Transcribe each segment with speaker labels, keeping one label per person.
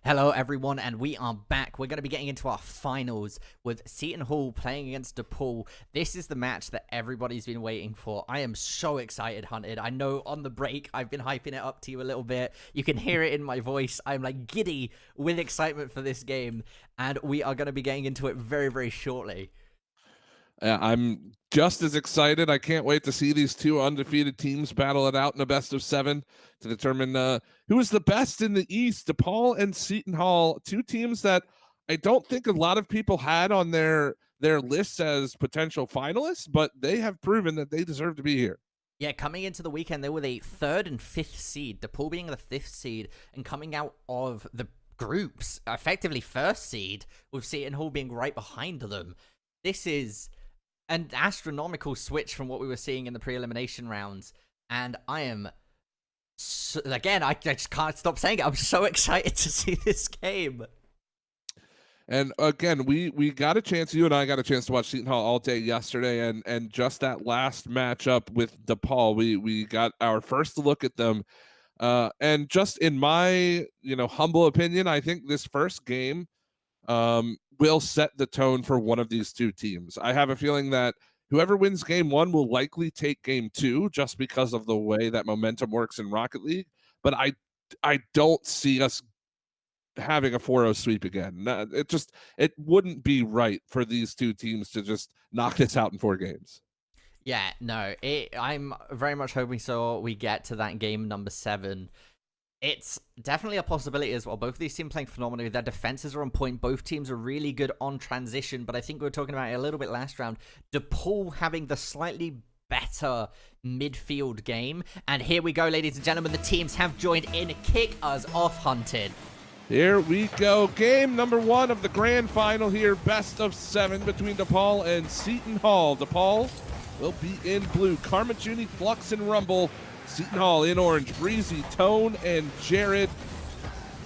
Speaker 1: Hello everyone, and we are back. We're going to be getting into our finals with Seton Hall playing against DePaul. This is the match that everybody's been waiting for. I am so excited, Hunted. I know on the break I've been hyping it up to you a little bit. You can hear it in my voice. I'm like giddy with excitement for this game, and we are going to be getting into it very, very shortly.
Speaker 2: I'm just as excited. I can't wait to see these two undefeated teams battle it out in a best of 7 to determine who is the best in the East. DePaul and Seton Hall, two teams that I don't think a lot of people had on their lists as potential finalists, but they have proven that they deserve to be here.
Speaker 1: Yeah, coming into the weekend, they were the 3rd and 5th seed, DePaul being the 5th seed, and coming out of the groups, effectively 1st seed, with Seton Hall being right behind them. This is an astronomical switch from what we were seeing in the pre-elimination rounds, and I am again, I just can't stop saying it. I'm so excited to see this game.
Speaker 2: And again, we got a chance, you and I got a chance to watch Seton Hall all day yesterday, and just that last matchup with DePaul, we got our first look at them. And just in my humble opinion, I think this first game will set the tone for one of these two teams. I have a feeling that whoever wins game 1 will likely take game 2 just because of the way that momentum works in Rocket League. But I don't see us having a 4-0 sweep again. It wouldn't be right for these two teams to just knock this out in 4 games.
Speaker 1: Yeah, no, I'm very much hoping so. We get to that game number 7. It's definitely a possibility as well. Both of these teams playing phenomenally. Their defenses are on point. Both teams are really good on transition, but I think we were talking about it a little bit last round. DePaul having the slightly better midfield game. And here we go, ladies and gentlemen. The teams have joined in. Kick us off, Hunted.
Speaker 2: Here we go. Game number 1 of the grand final here. Best of 7 between DePaul and Seton Hall. DePaul will be in blue. Karma Juni, Flux, and Rumble. Seton Hall in orange. Breezy, Tone, and Jared.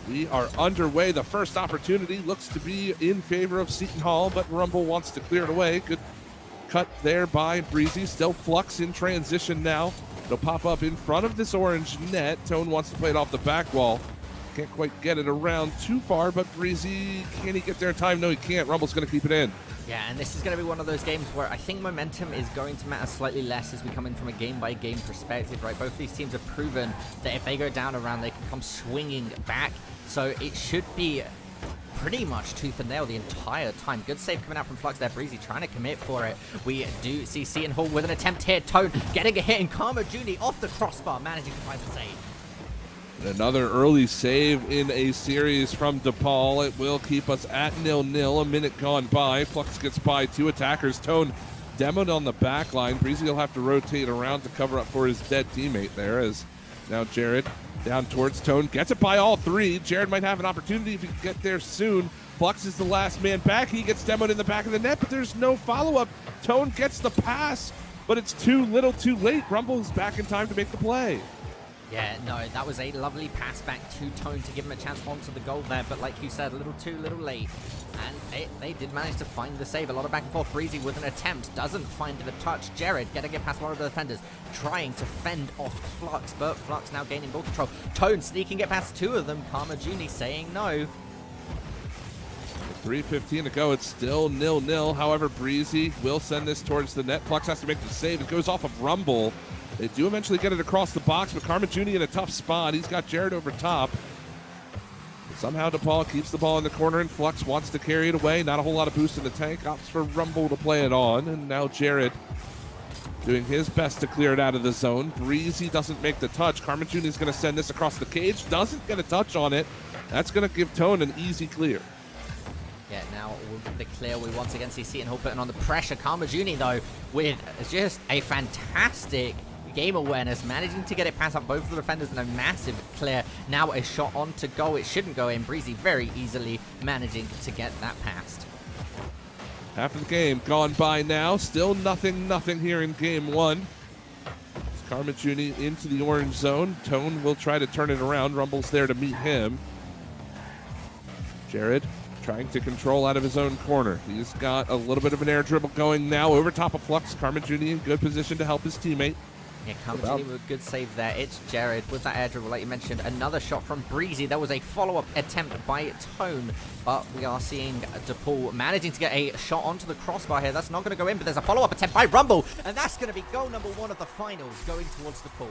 Speaker 2: We are underway. The first opportunity looks to be in favor of Seton Hall, but Rumble wants to clear it away. Good cut there by Breezy. Still Flux in transition now. It'll pop up in front of this orange net. Tone wants to play it off the back wall. Can't quite get it around too far, but Breezy, can he get there in time? No, he can't. Rumble's going to keep it in.
Speaker 1: Yeah, and this is going to be one of those games where I think momentum is going to matter slightly less as we come in from a game-by-game perspective, right? Both these teams have proven that if they go down a round, they can come swinging back. So it should be pretty much tooth and nail the entire time. Good save coming out from Flux there. Breezy trying to commit for it. We do see Seton Hall with an attempt here. Tone getting a hit, and Karma Juni off the crossbar, managing to find the save.
Speaker 2: Another early save in a series from DePaul. It will keep us at 0-0. A minute gone by. Flux gets by 2 attackers. Tone demoed on the back line. Breezy will have to rotate around to cover up for his dead teammate there, as now Jared down towards Tone. Gets it by all 3. Jared might have an opportunity if he can get there soon. Flux is the last man back. He gets demoed in the back of the net, but there's no follow-up. Tone gets the pass, but it's too little too late. Rumble's back in time to make the play.
Speaker 1: Yeah, no, that was a lovely pass back to Tone to give him a chance onto the goal there, but like you said, a little too little late. And they did manage to find the save. A lot of back and forth. Breezy with an attempt, doesn't find the touch. Jared getting it past one of the defenders, trying to fend off Flux, but Flux now gaining ball control. Tone sneaking it past 2 of them. Karma Juni saying no.
Speaker 2: 3:15 to go. It's still 0-0. However, Breezy will send this towards the net. Flux has to make the save. It goes off of Rumble. They do eventually get it across the box, but Karma Juni in a tough spot. He's got Jared over top. But somehow DePaul keeps the ball in the corner, and Flux wants to carry it away. Not a whole lot of boost in the tank. Opts for Rumble to play it on, and now Jared doing his best to clear it out of the zone. Breezy doesn't make the touch. Karma Juni is going to send this across the cage. Doesn't get a touch on it. That's going to give Tone an easy clear.
Speaker 1: Yeah, now with the clear, we once again see Seton Hall putting on the pressure. Karma Juni, though, with just a fantastic game awareness, managing to get it past up both of the defenders in a massive clear. Now a shot on to go. It shouldn't go in. Breezy very easily managing to get that past.
Speaker 2: Half of the game gone by now. Still nothing here in game 1. Karma Juni into the orange zone. Tone will try to turn it around. Rumble's there to meet him. Jared trying to control out of his own corner. He's got a little bit of an air dribble going now over top of Flux. Karma Juni in good position to help his teammate.
Speaker 1: Yeah, Kamajini with a good save there. It's Jared with that air dribble, like you mentioned. Another shot from Breezy. There was a follow-up attempt by Tone, but we are seeing DePaul managing to get a shot onto the crossbar here. That's not going to go in, but there's a follow-up attempt by Rumble, and that's going to be goal number 1 of the finals, going towards DePaul.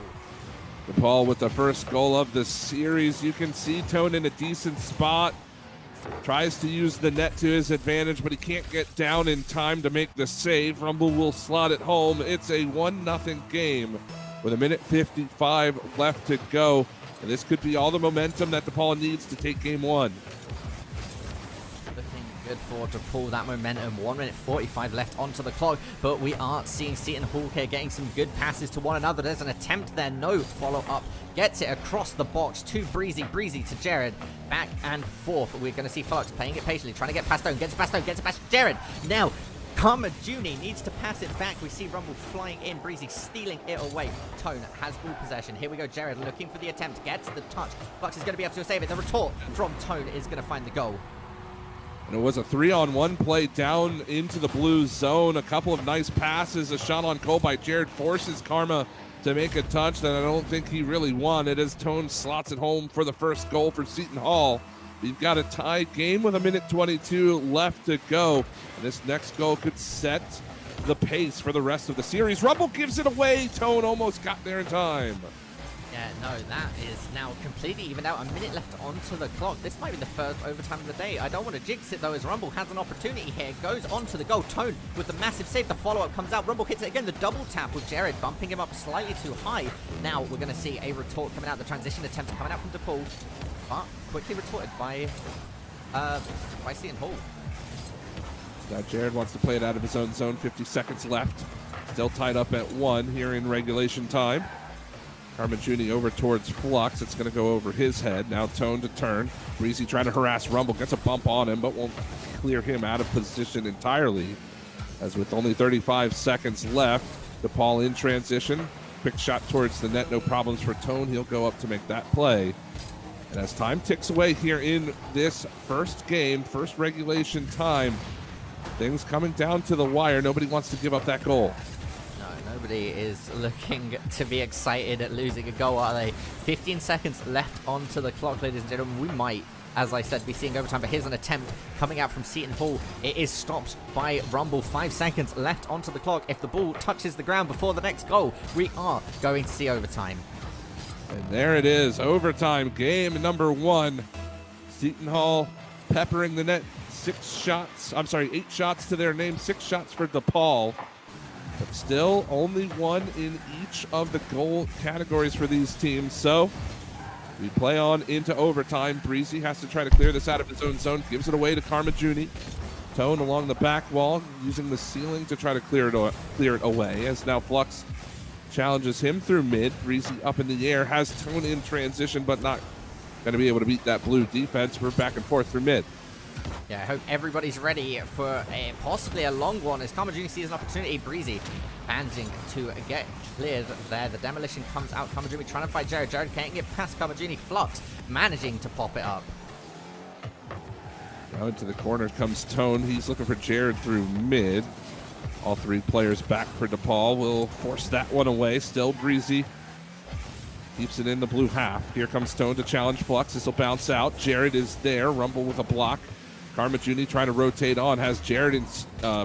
Speaker 2: DePaul with the first goal of the series. You can see Tone in a decent spot. Tries to use the net to his advantage, but he can't get down in time to make the save. Rumble will slot it home. It's a 1-0 game with 1:55 left to go. And this could be all the momentum that DePaul needs to take game 1.
Speaker 1: Looking good for DePaul, that momentum. 1:45 left onto the clock, but we are seeing Seton Hall here getting some good passes to one another. There's an attempt there, no follow-up. Gets it across the box to Breezy. Breezy to Jared. Back and forth. We're going to see Flux playing it patiently, trying to get past Stone. Gets it past Stone. Gets it past Jared. Now, Karma Juni needs to pass it back. We see Rumble flying in. Breezy stealing it away. Tone has ball possession. Here we go. Jared looking for the attempt. Gets the touch. Flux is going to be able to save it. The retort from Tone is going to find the goal.
Speaker 2: And it was a 3-on-1 play down into the blue zone. A couple of nice passes. A shot on goal by Jared forces Karma to make a touch that I don't think he really wanted, as Tone slots it home for the first goal for Seton Hall. We've got a tie game with 1:22 left to go. And this next goal could set the pace for the rest of the series. Rumble gives it away. Tone almost got there in time.
Speaker 1: Yeah, no, that is now completely evened out. A minute left onto the clock. This might be the first overtime of the day. I don't want to jinx it, though, as Rumble has an opportunity here. Goes onto the goal. Tone with the massive save. The follow-up comes out. Rumble hits it again. The double tap with Jared bumping him up slightly too high. Now we're going to see a retort coming out. The transition attempt coming out from DePaul, but quickly retorted by Seton Hall.
Speaker 2: Now Jared wants to play it out of his own zone. 50 seconds left. Still tied up at 1 here in regulation time. Karma Juni over towards Flux. It's going to go over his head. Now Tone to turn. Breezy trying to harass Rumble. Gets a bump on him, but won't clear him out of position entirely. As with only 35 seconds left, DePaul in transition. Quick shot towards the net. No problems for Tone. He'll go up to make that play. And as time ticks away here in this first game, first regulation time, things coming down to the wire. Nobody wants to give up that goal.
Speaker 1: Nobody is looking to be excited at losing a goal, are they? 15 seconds left onto the clock, ladies and gentlemen. We might, as I said, be seeing overtime, but here's an attempt coming out from Seton Hall. It is stopped by Rumble. 5 seconds left onto the clock. If the ball touches the ground before the next goal, we are going to see overtime.
Speaker 2: And there it is, overtime, game number 1. Seton Hall peppering the net. 8 shots to their name, 6 shots for DePaul. But still only 1 in each of the goal categories for these teams. So we play on into overtime. Breezy has to try to clear this out of his own zone. Gives it away to Karma Juni. Tone along the back wall, using the ceiling to try to clear it away. As now Flux challenges him through mid. Breezy up in the air, has Tone in transition, but not going to be able to beat that blue defense. We're back and forth through mid.
Speaker 1: Yeah, I hope everybody's ready for possibly a long one as Karma Juni sees an opportunity. Breezy managing to get cleared there. The demolition comes out. Karma Juni trying to fight Jared. Jared can't get past Karma Juni. Flux managing to pop it up.
Speaker 2: Now into the corner comes Tone. He's looking for Jared through mid. All 3 players back for DePaul. Will force that one away. Still Breezy keeps it in the blue half. Here comes Tone to challenge Flux. This will bounce out. Jared is there. Rumble with a block. Karma Juni trying to rotate on, has Jared in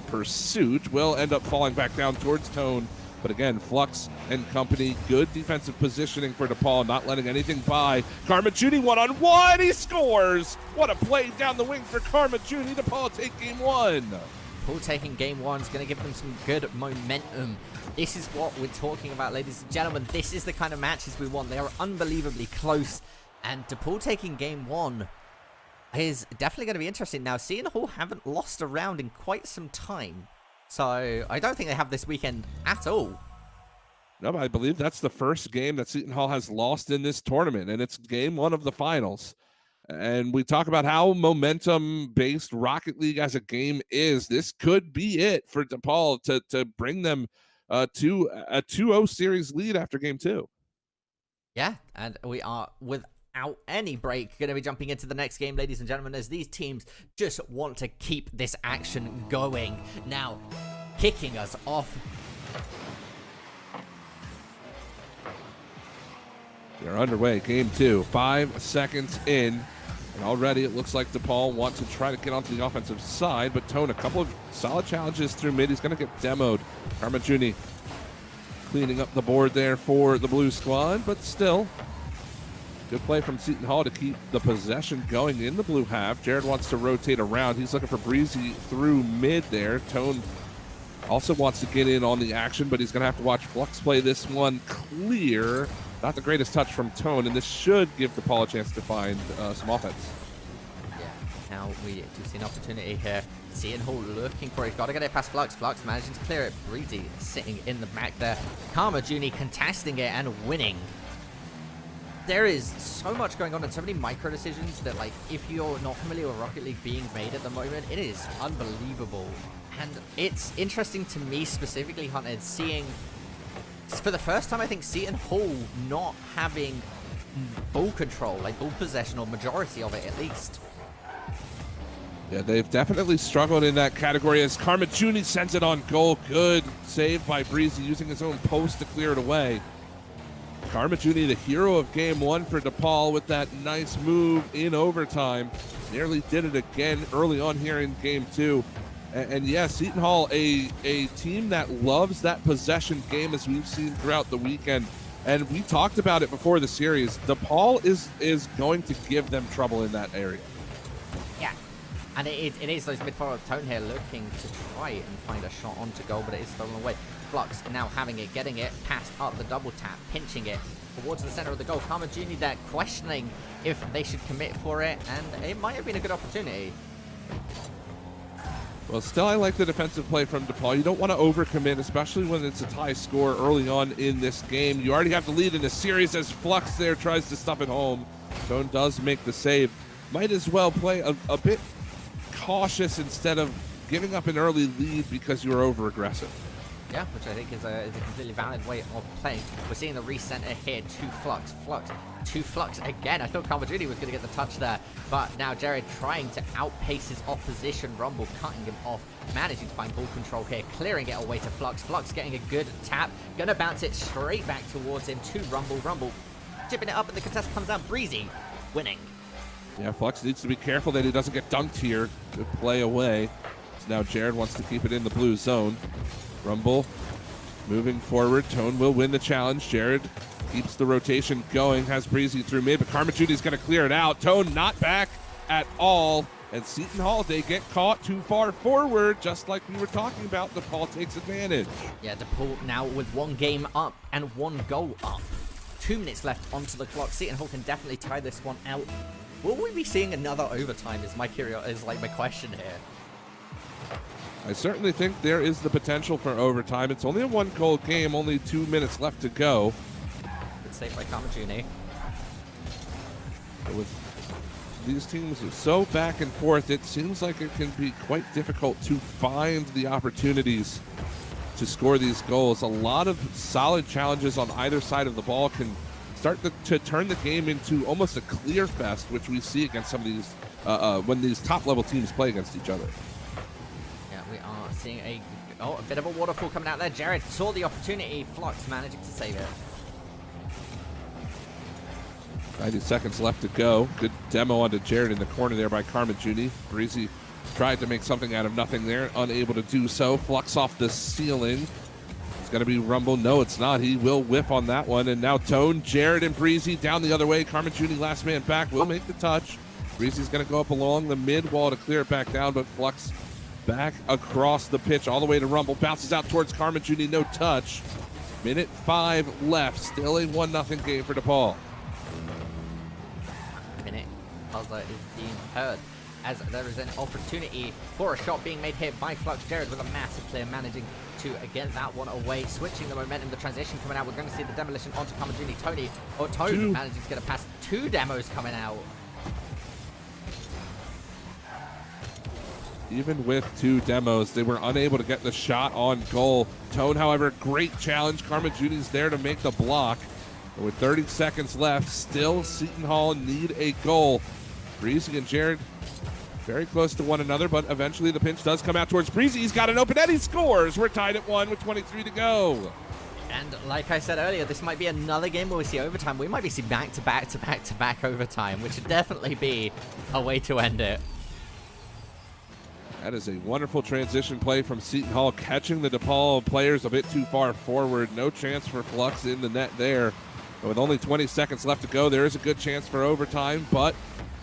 Speaker 2: pursuit, will end up falling back down towards Tone. But again, Flux and company, good defensive positioning for DePaul, not letting anything by. Karma Juni 1-on-1, he scores! What a play down the wing for Karma Juni. DePaul take game 1.
Speaker 1: DePaul taking game 1 is going to give them some good momentum. This is what we're talking about, ladies and gentlemen. This is the kind of matches we want. They are unbelievably close. And DePaul taking game 1 is definitely going to be interesting. Now, Seton Hall haven't lost a round in quite some time, so I don't think they have this weekend at all.
Speaker 2: No, I believe that's the first game that Seton Hall has lost in this tournament, and it's game 1 of the finals. And we talk about how momentum-based Rocket League as a game is. This could be it for DePaul to bring them to a 2-0 series lead after game 2.
Speaker 1: Yeah, and we are without any break going to be jumping into the next game, ladies and gentlemen, as these teams just want to keep this action going. Now, kicking us off
Speaker 2: They're underway, game 2, 5 seconds in. And already it looks like DePaul want to try to get onto the offensive side, but Tone, a couple of solid challenges through mid. He's going to get demoed. Karmajuni cleaning up the board there for the blue squad, but still, good play from Seton Hall to keep the possession going in the blue half. Jared wants to rotate around. He's looking for Breezy through mid there. Tone also wants to get in on the action, but he's going to have to watch Flux play this one clear. Not the greatest touch from Tone, and this should give DePaul a chance to find some offense.
Speaker 1: Yeah, now we do see an opportunity here. Seton Hall looking for it. Got to get it past Flux. Flux managing to clear it. Breezy sitting in the back there. Karmajuni contesting it and winning. There is so much going on and so many micro decisions that, like, if you're not familiar with Rocket League being made at the moment, it is unbelievable. And it's interesting to me specifically, Hunter, seeing, for the first time, I think, Seton Hall not having ball control, like ball possession, or majority of it at least.
Speaker 2: Yeah, they've definitely struggled in that category as Karmajuni sends it on goal. Good save by Breezy using his own post to clear it away. Karmajuni, the hero of game 1 for DePaul, with that nice move in overtime. Nearly did it again early on here in game 2. And yeah, Seton Hall, a team that loves that possession game, as we've seen throughout the weekend. And we talked about it before the series. DePaul is going to give them trouble in that area.
Speaker 1: Yeah, and it is those mid-forward Tone here looking to try and find a shot onto goal, but it is stolen away. Flux now having it, getting it, passed up the double tap, pinching it towards the center of the goal. Karmajuni there questioning if they should commit for it, and it might have been a good opportunity.
Speaker 2: Well, still, I like the defensive play from DePaul. You don't want to overcommit, especially when it's a tie score early on in this game. You already have the lead in the series as Flux there tries to stuff it home. Tone does make the save. Might as well play a bit cautious instead of giving up an early lead because you were over-aggressive.
Speaker 1: Yeah, which I think is a completely valid way of playing. We're seeing the recenter here to Flux. Flux to Flux again. I thought Karmajuni was going to get the touch there, but now Jared trying to outpace his opposition. Rumble cutting him off, managing to find ball control here, clearing it away to Flux. Flux getting a good tap, going to bounce it straight back towards him to Rumble. Rumble tipping it up, and the contest comes out. Breezy winning.
Speaker 2: Yeah, Flux needs to be careful that he doesn't get dunked here to play away. So now Jared wants to keep it in the blue zone. Rumble moving forward. Tone will win the challenge. Jared keeps the rotation going, has Breezy through mid, but Karmajuni's going to clear it out. Tone not back at all. And Seton Hall, they get caught too far forward, just like we were talking about. DePaul takes advantage.
Speaker 1: Yeah, DePaul now with 1 game up and 1 goal up. 2 minutes left onto the clock. Seton Hall can definitely tie this one out. Will we be seeing another overtime is my question here.
Speaker 2: I certainly think there is the potential for overtime. It's only a 1-goal game, only 2 minutes left to go.
Speaker 1: Good save by Karmajuni.
Speaker 2: With these teams so back and forth, it seems like it can be quite difficult to find the opportunities to score these goals. A lot of solid challenges on either side of the ball can start to turn the game into almost a clear fest, which we see against some of these when these top-level teams play against each other.
Speaker 1: We are seeing a bit of a waterfall coming out there. Jared saw the opportunity. Flux managing to save it.
Speaker 2: 90 seconds left to go. Good demo onto Jared in the corner there by Karmajuni. Breezy tried to make something out of nothing there. Unable to do so. Flux off the ceiling. It's going to be Rumble. No, it's not. He will whiff on that one. And now Tone, Jared, and Breezy down the other way. Karmajuni, last man back, will make the touch. Breezy's going to go up along the mid wall to clear it back down, but Flux back across the pitch all the way to Rumble. Bounces out towards Karmajuni. No touch. Minute 5 left. Still a 1-0 game for DePaul.
Speaker 1: Minute buzzer is being heard as there is an opportunity for a shot being made here by Flux. Jared with a massive clear, managing to get that one away. Switching the momentum, the transition coming out. We're going to see the demolition onto Karmajuni. Tone managing to get a pass. 2 demos coming out.
Speaker 2: Even with 2 demos, they were unable to get the shot on goal. Tone, however, great challenge. Karmajuni's there to make the block. And with 30 seconds left, still Seton Hall need a goal. Breezy and Jared very close to one another, but eventually the pinch does come out towards Breezy. He's got an open net. He scores. We're tied at 1 with 23 to go.
Speaker 1: And like I said earlier, this might be another game where we see overtime. We might be seeing back-to-back overtime, which would definitely be a way to end it.
Speaker 2: That is a wonderful transition play from Seton Hall, catching the DePaul players a bit too far forward. No chance for Flux in the net there. But with only 20 seconds left to go, there is a good chance for overtime, but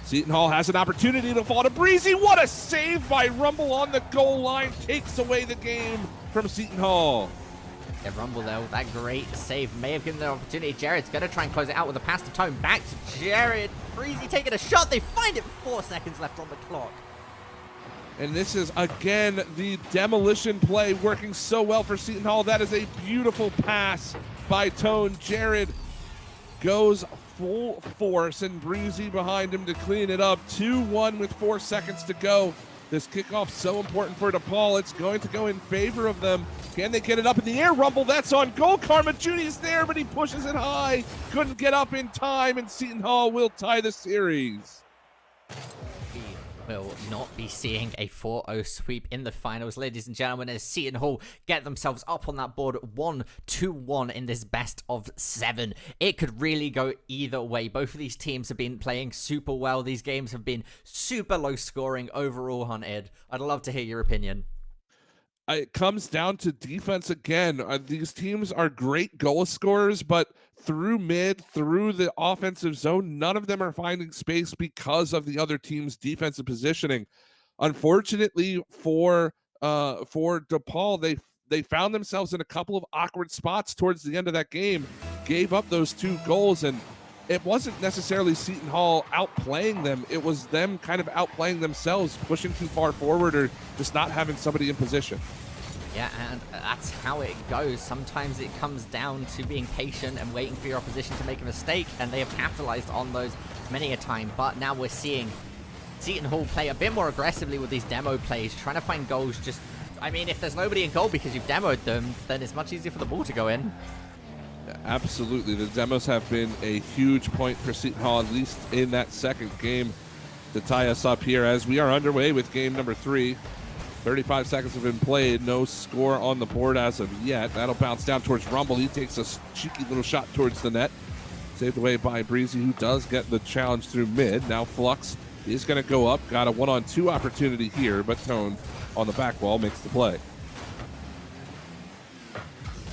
Speaker 2: Seton Hall has an opportunity to fall to Breezy. What a save by Rumble on the goal line. Takes away the game from Seton Hall.
Speaker 1: Yeah, Rumble, though, that great save may have given the opportunity. Jared's going to try and close it out with a pass to Tone. Back to Jared. Breezy taking a shot. They find it with 4 seconds left on the clock.
Speaker 2: And this is, again, the demolition play working so well for Seton Hall. That is a beautiful pass by Tone. Jared goes full force, and Breezy behind him to clean it up. 2-1 with 4 seconds to go. This kickoff so important for DePaul. It's going to go in favor of them. Can they get it up in the air? Rumble, that's on goal. Karma Judy's there, but he pushes it high. Couldn't get up in time, and Seton Hall will tie the series.
Speaker 1: Will not be seeing a 4-0 sweep in the finals, ladies and gentlemen, as Seton Hall get themselves up on that board 1-2-1 in this best of 7. It could really go either way. Both of these teams have been playing super well. These games have been super low scoring overall, Hunted. I'd love to hear your opinion.
Speaker 2: It comes down to defense again. These teams are great goal scorers, but through mid, through the offensive zone, none of them are finding space because of the other team's defensive positioning. Unfortunately for DePaul, they found themselves in a couple of awkward spots towards the end of that game, gave up those 2 goals, and it wasn't necessarily Seton Hall outplaying them. It was them kind of outplaying themselves, pushing too far forward or just not having somebody in position.
Speaker 1: Yeah, and that's how it goes. Sometimes it comes down to being patient and waiting for your opposition to make a mistake, and they have capitalized on those many a time. But now we're seeing Seton Hall play a bit more aggressively with these demo plays, trying to find goals. Just, I mean, if there's nobody in goal because you've demoed them, then it's much easier for the ball to go in.
Speaker 2: Absolutely. The demos have been a huge point for Seton Hall, at least in that second game, to tie us up here as we are underway with game number 3. 35 seconds have been played. No score on the board as of yet. That'll bounce down towards Rumble. He takes a cheeky little shot towards the net. Saved away by Breezy, who does get the challenge through mid. Now Flux is going to go up. Got a 1-on-2 opportunity here, but Tone on the back wall makes the play.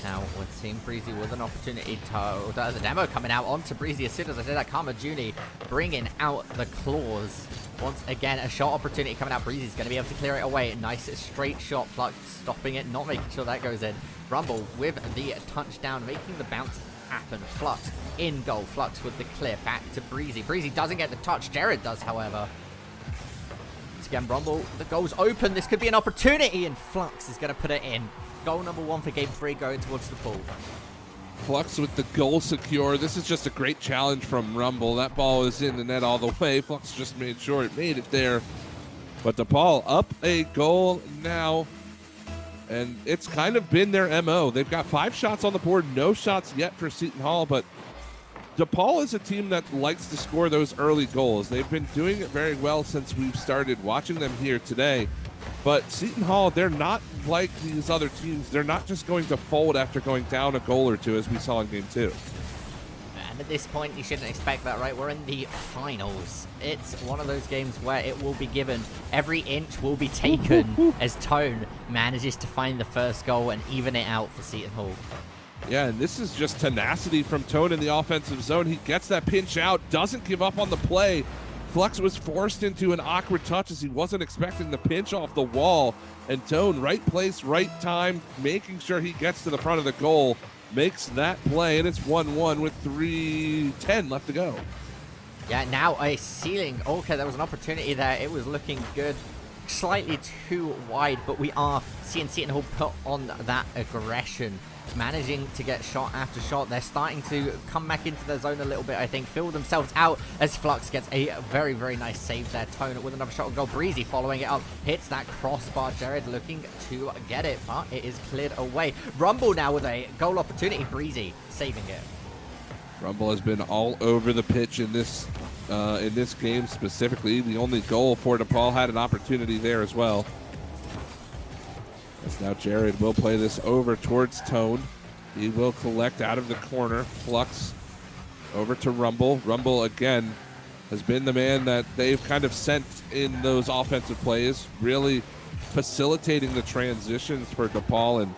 Speaker 1: Now we're seeing Breezy with an opportunity to the demo coming out onto Breezy. As soon as I said that, Karma Juni bringing out the claws. Once again, a shot opportunity coming out. Breezy's going to be able to clear it away. Nice straight shot. Flux stopping it, not making sure that goes in. Rumble with the touchdown, making the bounce happen. Flux in goal. Flux with the clear back to Breezy. Breezy doesn't get the touch. Jared does, however. Once again, Rumble, the goal's open. This could be an opportunity, and Flux is going to put it in. Goal number 1 for game 3 going towards the pool.
Speaker 2: Flux with the goal secure. This is just a great challenge from Rumble. That ball is in the net all the way. Flux just made sure it made it there. But DePaul up a goal now. And it's kind of been their MO. They've got 5 shots on the board. No shots yet for Seton Hall. But DePaul is a team that likes to score those early goals. They've been doing it very well since we've started watching them here today. But Seton Hall, they're not like these other teams. They're not just going to fold after going down a goal or 2, as we saw in game 2.
Speaker 1: And at this point, you shouldn't expect that, right? We're in the finals. It's one of those games where it will be given. Every inch will be taken as Tone manages to find the first goal and even it out for Seton Hall.
Speaker 2: Yeah, and this is just tenacity from Tone in the offensive zone. He gets that pinch out, doesn't give up on the play. Flux was forced into an awkward touch as he wasn't expecting the pinch off the wall. And Tone, right place, right time, making sure he gets to the front of the goal, makes that play, and it's 1-1 with 3:10 left to go.
Speaker 1: Yeah, now a ceiling. Okay, there was an opportunity there. It was looking good. Slightly too wide, but we are seeing Seton Hall put on that aggression. Managing to get shot after shot. They're starting to come back into their zone a little bit, I think. Fill themselves out as Flux gets a very, very nice save there. Tone with another shot on goal. Breezy following it up. Hits that crossbar. Jared looking to get it, but it is cleared away. Rumble now with a goal opportunity. Breezy saving it.
Speaker 2: Rumble has been all over the pitch in this game specifically. The only goal for DePaul had an opportunity there as well. As now Jared will play this over towards Tone. He will collect out of the corner. Flux over to Rumble. Rumble, again, has been the man that they've kind of sent in those offensive plays, really facilitating the transitions for DePaul, and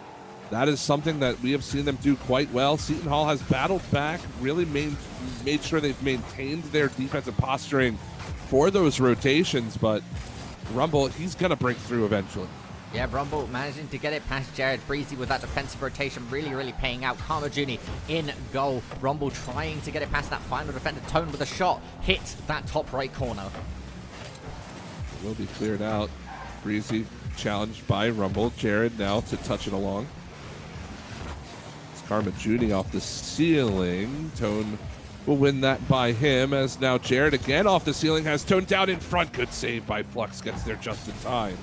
Speaker 2: that is something that we have seen them do quite well. Seton Hall has battled back, really made sure they've maintained their defensive posturing for those rotations, but Rumble, he's going to break through eventually.
Speaker 1: Yeah, Rumble managing to get it past Jared. Breezy with that defensive rotation really paying out. Karma Juni in goal. Rumble trying to get it past that final defender. Tone with a shot. Hits that top right corner.
Speaker 2: It will be cleared out. Breezy challenged by Rumble. Jared now to touch it along. It's Karma Juni off the ceiling. Tone will win that by him, as now Jared again off the ceiling has Tone down in front. Good save by Flux. Gets there just in time.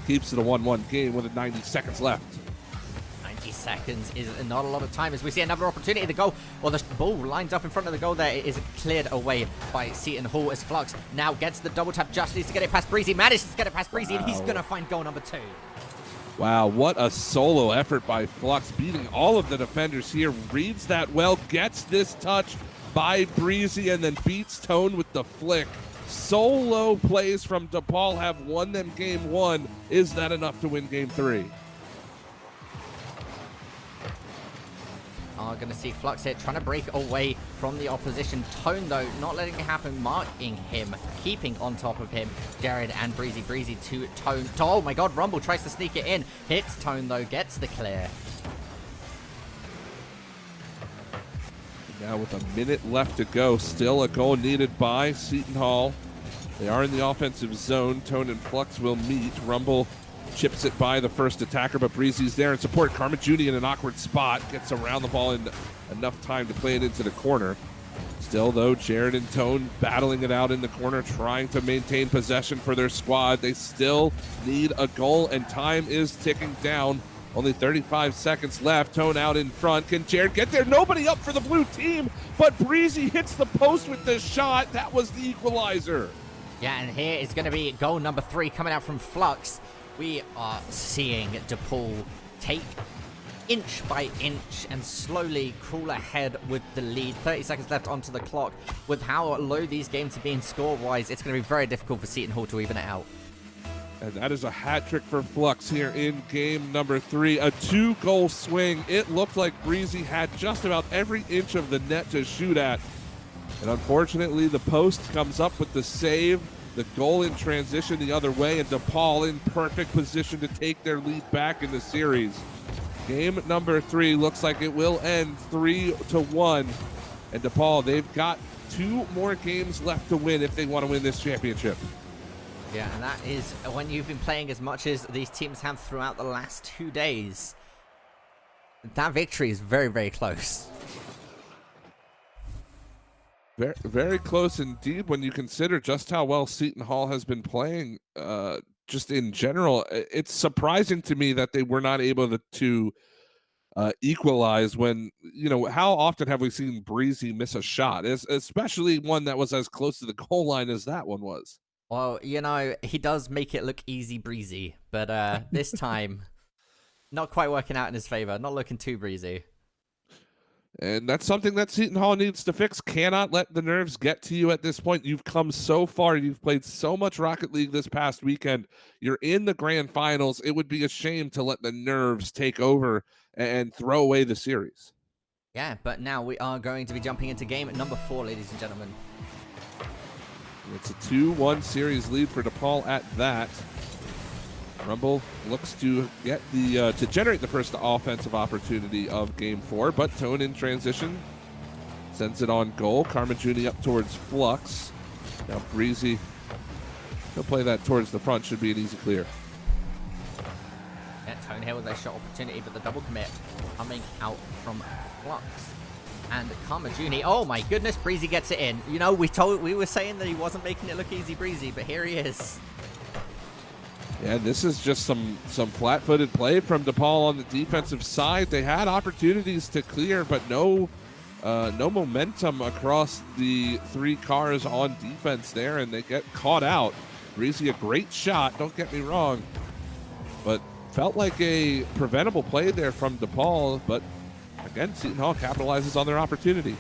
Speaker 2: Keeps it a 1-1 game with 90 seconds left.
Speaker 1: 90 seconds is not a lot of time as we see another opportunity to go. Well, the ball lines up in front of the goal there. It is cleared away by Seton Hall as Flux now gets the double tap. Just needs to get it past Breezy. Manages to get it past Breezy, and he's going to find goal number 2.
Speaker 2: Wow, what a solo effort by Flux, beating all of the defenders here. Reads that well, gets this touch by Breezy, and then beats Tone with the flick. Solo plays from DePaul have won them game 1. Is that enough to win game 3?
Speaker 1: Are going to see Flux here trying to break away from the opposition. Tone, though, not letting it happen, marking him, keeping on top of him. Jared and Breezy. Breezy to Tone. Oh my god, Rumble tries to sneak it in. Hits Tone, though, gets the clear.
Speaker 2: Now with a minute left to go, still a goal needed by Seton Hall. They are in the offensive zone. Tone and Flux will meet. Rumble chips it by the first attacker, but Breezy's there in support. Karma Juni in an awkward spot. Gets around the ball in enough time to play it into the corner. Still, though, Jared and Tone battling it out in the corner, trying to maintain possession for their squad. They still need a goal, and time is ticking down. Only 35 seconds left. Tone out in front. Can Jared get there? Nobody up for the blue team, but Breezy hits the post with the shot. That was the equalizer.
Speaker 1: Yeah, and here is going to be goal number 3 coming out from Flux. We are seeing DePaul take inch by inch and slowly crawl ahead with the lead. 30 seconds left onto the clock. With how low these games are being score-wise, it's going to be very difficult for Seton Hall to even it out.
Speaker 2: And that is a hat trick for Flux here in game number 3. A 2-goal swing. It looked like Breezy had just about every inch of the net to shoot at. And unfortunately, the post comes up with the save. The goal in transition the other way, and DePaul in perfect position to take their lead back in the series. Game number 3 looks like it will end 3-1. And DePaul, they've got 2 more games left to win if they want to win this championship.
Speaker 1: Yeah, and that is when you've been playing as much as these teams have throughout the last 2 days. That victory is very close.
Speaker 2: Very, very close indeed when you consider just how well Seton Hall has been playing just in general. It's surprising to me that they were not able to equalize when, you know, how often have we seen Breezy miss a shot, especially one that was as close to the goal line as that one was.
Speaker 1: Well, you know, he does make it look easy breezy, but this time, not quite working out in his favor. Not looking too breezy.
Speaker 2: And that's something that Seton Hall needs to fix. Cannot let the nerves get to you at this point. You've come so far. You've played so much Rocket League this past weekend. You're in the grand finals. It would be a shame to let the nerves take over and throw away the series.
Speaker 1: Yeah, but now we are going to be jumping into game number 4, ladies and gentlemen.
Speaker 2: It's a 2-1 series lead for DePaul at that. Rumble looks to get the to generate the first offensive opportunity of game 4, but Tone in transition sends it on goal. Karma Juni up towards Flux. Now Breezy, he'll play that towards the front. Should be an easy clear.
Speaker 1: Yeah, Tone here with a shot opportunity, but the double commit coming out from Flux. And Karma Juni, oh my goodness, Breezy gets it in. You know, we were saying that he wasn't making it look easy breezy, but here he is.
Speaker 2: Yeah, this is just some flat-footed play from DePaul on the defensive side. They had opportunities to clear, but no momentum across the 3 cars on defense there, and they get caught out. Breezy, a great shot, don't get me wrong, but felt like a preventable play there from DePaul, but again, Seton Hall capitalizes on their opportunity.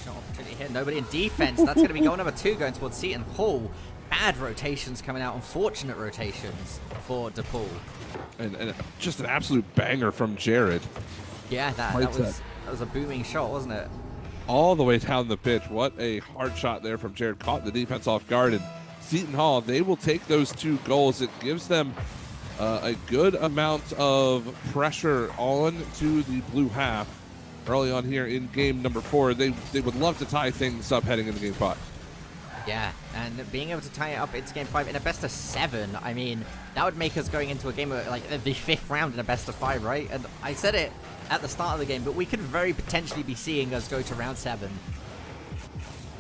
Speaker 1: Shot opportunity here. Nobody in defense. That's going to be goal number 2 going towards Seton Hall. Bad rotations coming out. Unfortunate rotations for DePaul.
Speaker 2: And just an absolute banger from Jared.
Speaker 1: Yeah, that was a booming shot, wasn't it?
Speaker 2: All the way down the pitch. What a hard shot there from Jared. Caught the defense off guard. And Seton Hall, they will take those 2 goals. It gives them a good amount of pressure on to the blue half early on here in game number 4. They would love to tie things up heading into game 5.
Speaker 1: Yeah, and being able to tie it up into game 5 in a best of 7, I mean, that would make us going into a game of, like, the 5th round in a best of 5, right? And I said it at the start of the game, but we could very potentially be seeing us go to round 7.